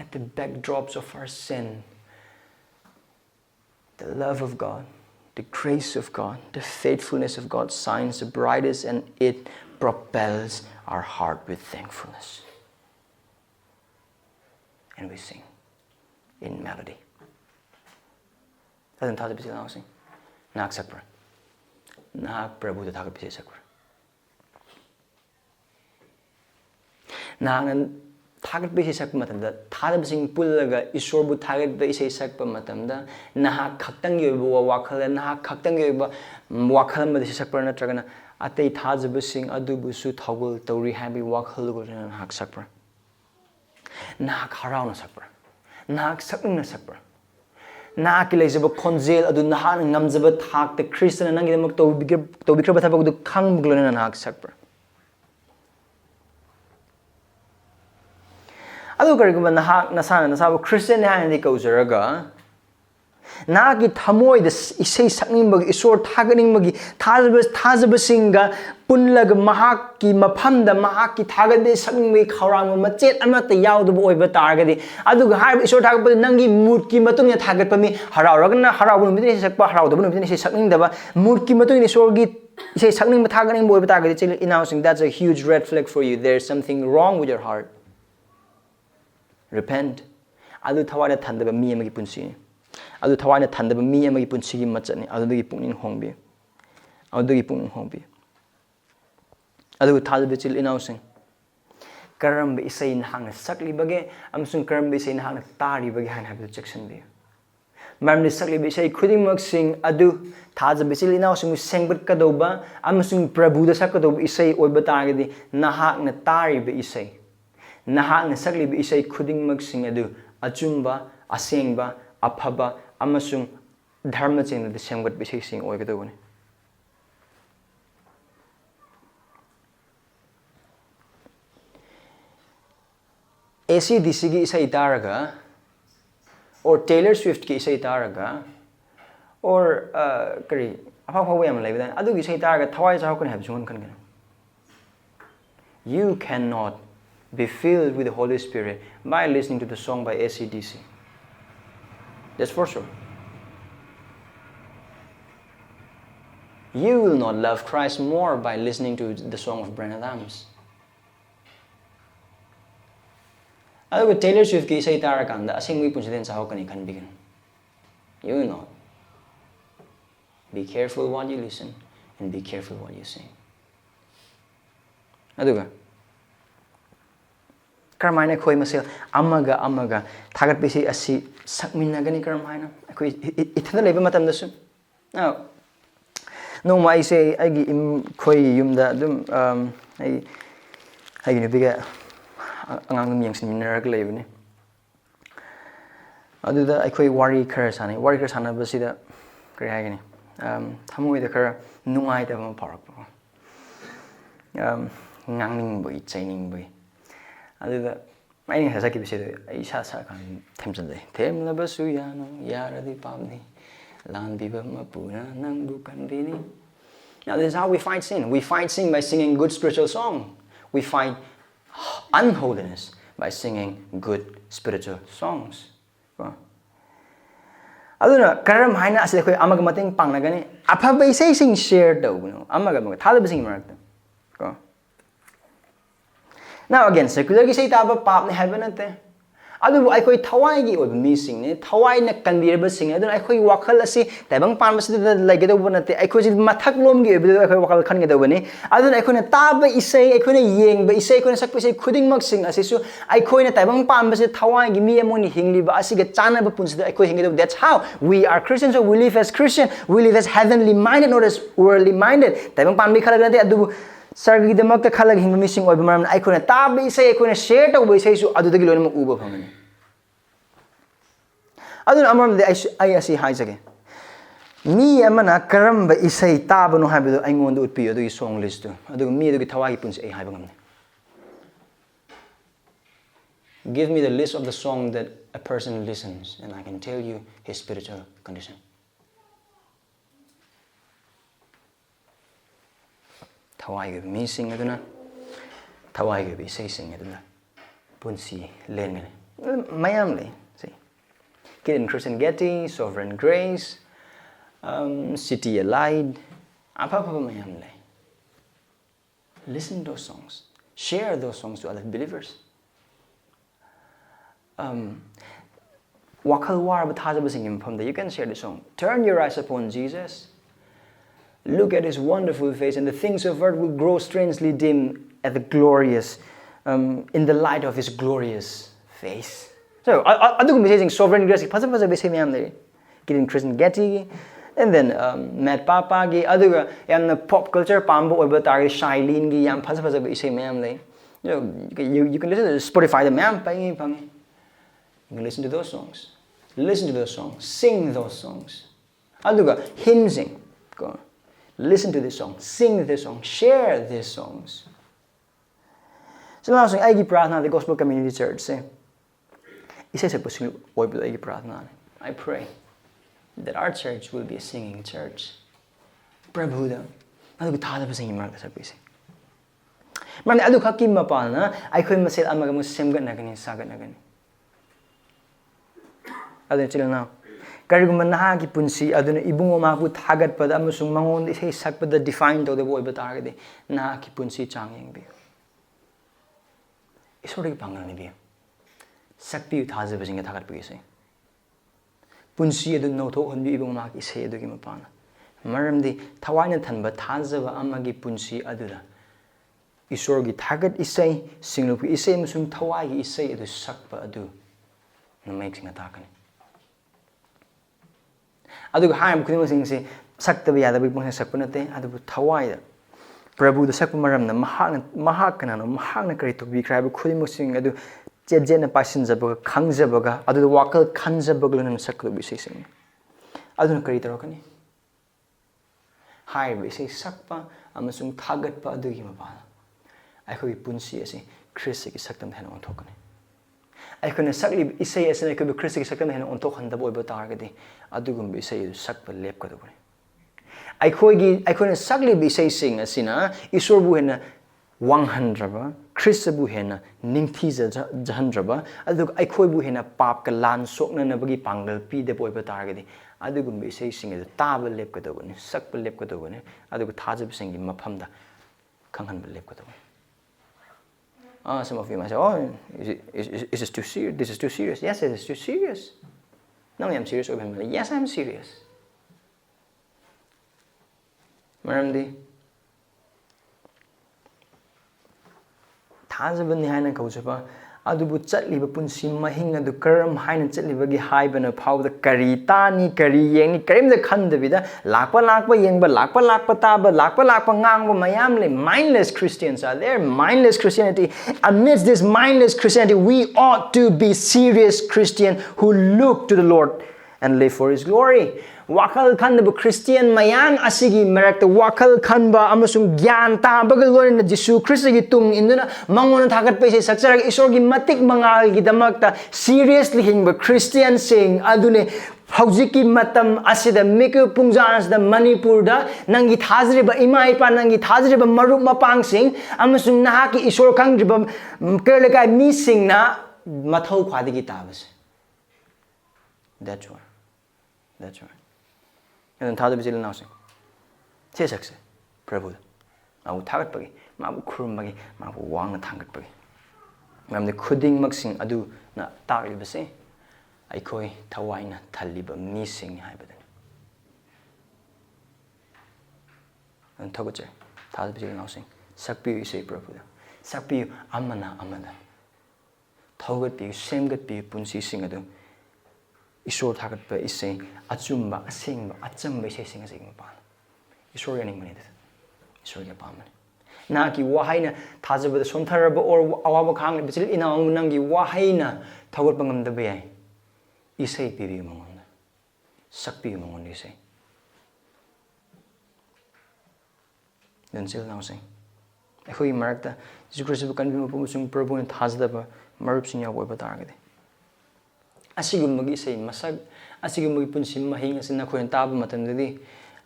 at the backdrops of our sin, the love of God, the grace of God, the faithfulness of God shines the brightest and it propels our heart with thankfulness. And we sing in melody. Doesn't thajabasi now sing? Nak sakpra. Nak Prabhu the thagapisi sakpra. Nak thagatpagi sakpa matamda thajabasing pullaga Esor bu thagatpa esei sakpa matamda naha khaktang yoiba wakhal naha khaktang yoiba wakhal ma desi sakpa natragana atei thajabasing adubu su thawul tawri habi wakhal go naha sakpa naha kharau na sakpa naha sakning na sakpa naha ki leijaba khonjel adu naha ngamjaba thak te Krishna nangi mak tobikra batha du khang buglona naha sakpa adu karigumba nahak nasana nasabu Christian haini kauzaraga nagi thamoi the isei sakning bagi Esor thaganing bagi thajabasinga punlaga mahaki mafamda mahaki thagade sakning bagi khawrang machet amata yaudubu oiba targadi aduga harb Esor thagpa nangi mood ki matungya thagatpa mi harauragna haraubun mi sakpa haraudabun mi sakning daba mood ki matungya Esor gi isei sakning thaganing oiba targadi chil announcing that's a huge red flag for you. There's something wrong with your heart. Repent. Adu Thawaina thanba mi amagi punsi. Adu Thawaina thanba mi amagi punsi gi machani. Adu gi pungning hongbi. Adu gi pungning hongbi. Adu thajab chil announcing. Karam be isai nahang sakli bage amasung karam be isai nahang tari bage han habu section be. Maram ni sakli be isai khuding mak sing adu thajab chil announcing sengbat kadoba amasung Prabhu da sakadoba isai oiba targadi nahak na tari be isai. Nahak na sakli bi isai khuding mag sing adu achumba asengba aphaba amasung dharma cheng de sengbat bi isai sing oiga dobani AC/DC gi isai taraga or Taylor Swift ki isai taraga or kari apha phawa yam laiba adu gi isai taraga thawai chau kan have jungan kan you cannot be filled with the Holy Spirit by listening to the song by AC/DC. That's for sure. You will not love Christ more by listening to the song of Bryan Adams. Aduga Taylor Swift ki isai tarakanda asengwi punsidin sahokani khanbigin. You will not. Be careful what you listen and be careful what you sing. Aduga Karamaina khoi masel amaga thagatpagi asi sakminagani karamaina khoi ithada leba matam dasu. Now no mai say agi khoi yumda dum ai ni biga angang miyang seminar ka lebani aduda ai khoi wari khara sana basida kari hagani thamoi da khara nungai da ma parak ngangning boi chaining boi aduda mai ni hasa ki bisida ai sa kan themjan dai themla basu yano yaradi pamni lan biba mapuna nang bukan bini. Now this is how we fight sin. We fight sin by singing good spiritual song. We fight unholiness by singing good spiritual songs. Aduna karam haina asida khoi amaga mateng pangnagani aphaba isei sing share tawno amaga thalabasing marakta ko. Now again secular gi sei taba pap ne haiba nate adu ai khoi thawai gi oib mi sing ne thawai na kanbirba sing aduna ai khoi wakhal asi taibang pan basida lage do bonate ai khoi mathak lom gi oib ai khoi wakhal khan ge do bani aduna ai khoi na taba isei ai khoi na yeng ba isei khoi na sak isei khuding mak sing asi su ai khoi na taibang pan basida thawai gi mi amoni hingli ba asi ge chana ba punsida ai khoi hingi do. That's how we are Christians. So we live as Christian, we live as heavenly minded, not as worldly minded. Taibang pan bi khala ga adu sargi de makta khala hingi missing oib maram ai khoi na taba isei ai khoi na share to isei su adu dagi lona mak uba phangani aduna amram de ai asi haijage mi amana karamba isai tabano habido aingonda utpi adu song list adu mi adu thawai punsi ai haiba ngamne. Give me the list of the song that a person listens and I can tell you his spiritual condition. Thawai ge mi sing aduna thawai ge bi sei sing aduna punsi len ngane mayam le see Kid Christian Getty, Sovereign Grace, City Allied, apa-apa mayam le. Listen to those songs. Share those songs to other believers. Wakal war ba thajabasinggi from there. You can share the song. Turn your eyes upon Jesus. Look at his wonderful face, and the things of earth will grow strangely dim at the glorious, in the light of his glorious face. So, I'm saying Sovereign Grace, Kid Christian Getty, and then Matt Papa, and pop culture, Pambo, or Shailene, Yam Pasapaza, you can listen to Spotify, the man, you can listen to those songs. Listen to those songs. Sing those songs. Hymn sing. Go on. Listen to this song. Sing this song. Share these songs. So now, I give Pratna, the Gospel Community Church, say, I pray that our church will be a singing church. Prabhu, adu thajabasinggi mark sa pisi. Mani adu khaki mapalna ai khoi masel amaga mu semgat nagani sagat nagani. Adu chila now. Kariguma naha ki punsi aduna ibungo maku thagatpada amasung mangon isei sakpada define to the boy batagade naha ki punsi changyeng bi. Esorda ki pangal ni bi. Sakpi thajabasinggi thagatpagi se. Punsi adu noto honbi ibungo mak isei adu ki mapana. Maramdi Thawaina thanba thajaba amagi punsi adura. Esorgi thagat isei singlupi isei amasung thawai isei adu sakpa adu na make singa takani. Adu haim kuni masing se sakta bi yada bi pung sakpa nate adu thawai da Prabhu da sakpa maram na mahak kana no mahak na kari to bi krai bu khuni masing adu je na pasin jabaga khangjabaga adu wakal khanjabaga na saklu bi sing adu na kari tarokani hai bi se sakpa amasung thagatpa adu gi mapa ai khoi punsi ase Christ ki saktam hena on thokani ai khone sakli isei ase ko Christ ki saktam hena on thokhan da boy ba targadi adu gum bi isei sakpa lep ka do bani ai khone sakli bi isei sing asina isor bu hena 100 Christ bu hena ningthi jahandraba adu ai khoi bu hena pap ka lan sokna na bagi pangal pi de boy ba targadi ꯑꯗꯨꯒꯨꯝꯕ ꯏꯁꯩꯁꯤꯡ ꯑꯗꯨ ꯇꯥꯕ ꯂꯦꯞꯀꯗꯧꯕꯅꯤ ꯁꯛꯄ ꯂꯦꯞꯀꯗꯧꯕꯅꯤ ꯑꯗꯨꯒ ꯊꯥꯖꯕꯁꯤꯡꯒꯤ ꯃꯐꯝꯗ ꯈꯪꯍꯟꯕ ꯂꯦꯞꯀꯗꯧꯕꯅꯤ some of you might say oh is this too serious this is too serious yes it is too serious nang yam serious oiba mali yes I'm serious maramdi thajabani haina kaujaba adubu chatliba punsi mahing adu karam haina chatlibagi haibana phawda kari tani kari yengni karimda khandabida lakpa yengba lakpa ngangba mayam le mindless Christians are there mindless Christianity amidst this mindless Christianity we ought to be serious Christian who look to the Lord and live for his glory wakal khanba Christian mayang asigi marakta wakal khanba amasung gyan tabaga loina Jesu Christ gi tung induna mangona thagat paise sakchara Esor gi matik mangal gi damakta seriously hingba Christian sing adune hojiki matam asida meku pungjanas da Manipur da nangi thajriba ima ipa nangi thajriba marup mapang sing amasung nahaki Esor khangriba kerlekai mi sing na mathau khwadigi tabas that's right and thajabisili nausing se sakse Prabhu mabu thagatpagi mabu khurumbagi mabu wangna thangatpagi mamde khuding maksing adu na taklibase aikoi Thawaina thalliba mising haibadani and thogoche thajabisili nausing sakpi isei Prabhu sakpi amana thogatpi semgatpi punsi sing adu Esor thagatpa isei achumba asengba achamba isei sing asei mapal Esor yaning mani da Esor ya pamani na ki wahaina thajabada somtharaba or awaba khang bichil ina nangi wahaina thogatpa ngamdaba yai isei pibi mangonda sakpi mangonda isei then sil now sing akhoi marakta Jesu Christ kan bi mapumsung Prabhu na thajadaba marup sing ya boiba targade asigumagi sei masak asigumagi punsi mahing asina khoi taba matamdadi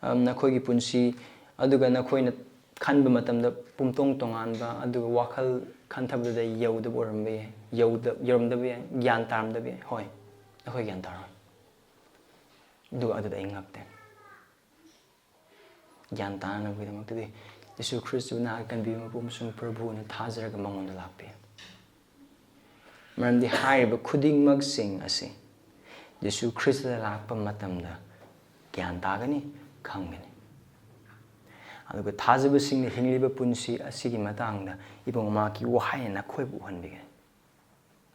nakhoi gi punsi aduga nakhoi na khanba matamda pumtong tonganba aduga wakhal khantabda yauda borambe yaramda be gyan taramda be hoi nakhoi gyan tar duga aduda ingakte gyan tana bi damakti Jesu Christ na kan bi mapumsung Prabhu na thajaraga mangonda lakpe Maramdi hariba khuding magsing ase Jesu Christ da lakpa matamda gyan tagani khangani aduga thajabasingni hingliba punsi asigi matangda ibong maki wahaina khoibu hanbige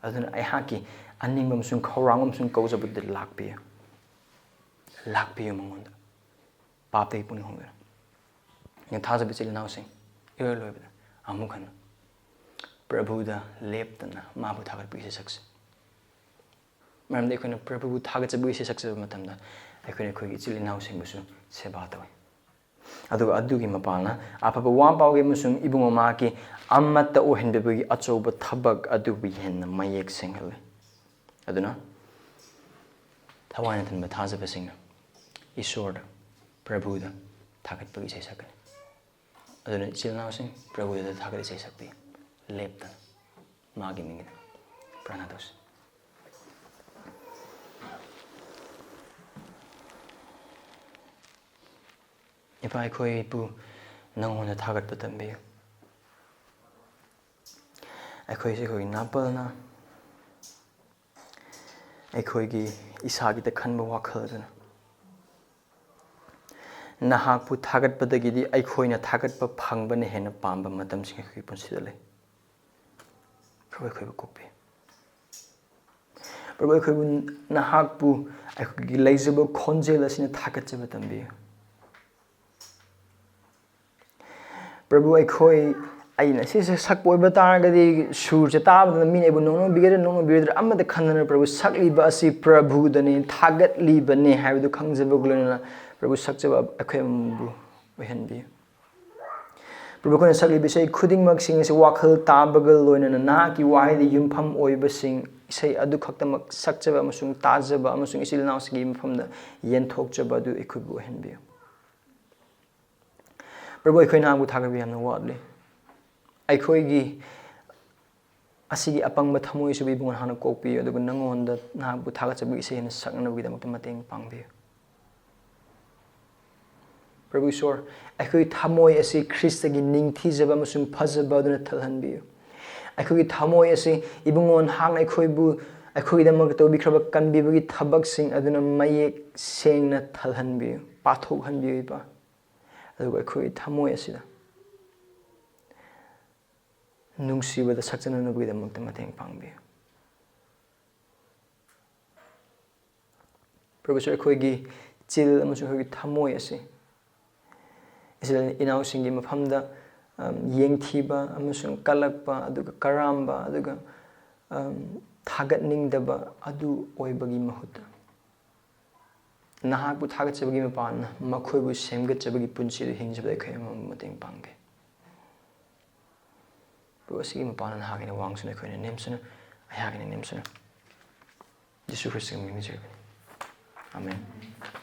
aduna aihaki anningam sung khawrangam sung kaujabud lakpe mangonda papte puni hongda ne thajabisili nausing irloibda amukhana Prabhu da leptana mabu thagatpu ise sakse maramde khona Prabhu thagachabu ise sakse matamda akhone khoi ichili naw singbusu seba tawi adugi mapana apaba wa pawge musung ibungo ma ki amatta o henbebugi achoba thabak adubi henna mayek singhale aduna Thawaina thanba thajabasingna Esorda Prabhu da thagatpagi ise sakane aduna ichili naw sing Prabhu da thagat ise sakpi leptan magi mingina pranados ipa khoi pu nangona thagat patambe akhoi se khoi napalna akhoi gi isagi ta khanba wakhalna nahak pu thagat padagi di akhoi na thagat pa phangbane hena pamba matam sing khoi punsida le Prabhu kopi. Prabhu nahakpu akhgi laizaba khonjel asina thakachaba tambi. Prabhu akhoi aina sisa sakpoiba taragadi surja tabada min ebu nono bigera amada khanana Prabhu sakliba asi Prabhu dani thagatliba ne haidu khangjaba gulana Prabhu sakjaba akhembu ohenbi. Prabhu kona sakli bisai khuding magsing ase wakhal tabagal loina na ki wahidi yumpham oibasing isai adu khaktamak sakjaba amasung tajaba amasung isil nausgi mpham da yenthokjaba adu ekhubu henbi Prabhu ekhoi na bu thagabi amna wadle ekhoi gi asigi apangba thamoi subi bungan hana kokpi adu nangonda na bu thagachabu isai na sakna bi da mateng pangbi Prabhu Isor, ꯑꯩꯈꯣꯏꯒꯤ ꯊꯃꯣꯏ ꯑꯁꯤ ꯈ꯭ꯔꯤꯁꯇꯒꯤ ꯅꯤꯡꯊꯤꯖꯕ ꯑꯃꯁꯨꯡ ꯐꯖꯕ ꯑꯗꯨꯅ ꯊꯜꯍꯟꯕꯤꯌꯨ ꯑꯩꯈꯣꯏꯒꯤ ꯊꯃꯣꯏ ꯑꯁꯤ ꯏꯕꯨꯡꯉꯣ ꯅꯍꯥꯛꯅ ꯑꯩꯈꯣꯏꯒꯤꯗꯃꯛꯇ ꯇꯧꯕꯤꯈ꯭ꯔꯕ ꯀꯟꯕꯤꯕꯒꯤ ꯊꯕꯛꯁꯤꯡ ꯑꯗꯨꯅ ꯃꯌꯦꯛ ꯁꯦꯡꯅ ꯊꯜꯍꯟꯕꯤꯌꯨ ꯄꯥꯊꯣꯛꯍꯟꯕꯤꯌꯨ ꯏꯄꯥ ꯑꯗꯨꯒ ꯑꯩꯈꯣꯏꯒꯤ ꯊꯃꯣꯏ ꯑꯁꯤꯗ ꯅꯨꯡꯁꯤꯕꯗ ꯁꯛꯆꯅꯅꯕꯒꯤꯗꯃꯛꯇ ꯃꯇꯦꯡ ꯄꯥꯡꯕꯤꯌꯨ Prabhu Isor, ꯑꯩꯈꯣꯏꯒꯤ ꯆꯤꯜ ꯑꯃꯁꯨꯡ ꯑꯩꯈꯣꯏꯒꯤ ꯊꯃꯣꯏ ꯑꯁꯤ ꯏꯅꯥꯎꯁꯤꯡꯒꯤ ꯃꯐꯝꯗ ꯌꯦꯡꯊꯤꯕ ꯑꯃꯁꯨꯡ ꯀꯜꯂꯛꯄ ꯑꯗꯨꯒ ꯀꯔꯥꯝꯕ ꯑꯗꯨꯒ ꯊꯥꯒꯠꯅꯤꯡꯗꯕ ꯑꯗꯨ ꯑꯣꯏꯕꯒꯤ ꯃꯍꯨꯠꯇ ꯅꯍꯥꯛꯄꯨ ꯊꯥꯒꯠꯆꯕꯒꯤ ꯃꯄꯥꯟꯅ ꯃꯈꯣꯏꯕꯨ ꯁꯦꯝꯒꯠꯆꯕꯒꯤ ꯄꯨꯟꯁꯤꯗ ꯍꯤꯡꯖꯕꯗ ꯑꯩꯈꯣꯏ ꯑꯃꯃꯝ ꯃꯇꯦꯡ ꯄꯥꯡꯒꯦ Prabhu ꯑꯁꯤꯒꯤ ꯃꯄꯥꯟꯅ ꯅꯍꯥꯛꯀꯤꯅ ꯋꯥꯡꯁꯨꯅ ꯑꯩꯈꯣꯏꯅ ꯅꯦꯝꯁꯨꯅ ꯑꯩꯍꯥꯛꯀꯤꯅ ꯅꯦꯝꯁꯨꯅ ꯌꯤꯁꯨ ꯈ꯭ꯔꯤꯁꯇꯒꯤ ꯃꯤꯡ ꯅꯤꯖꯕꯅꯤ Amen.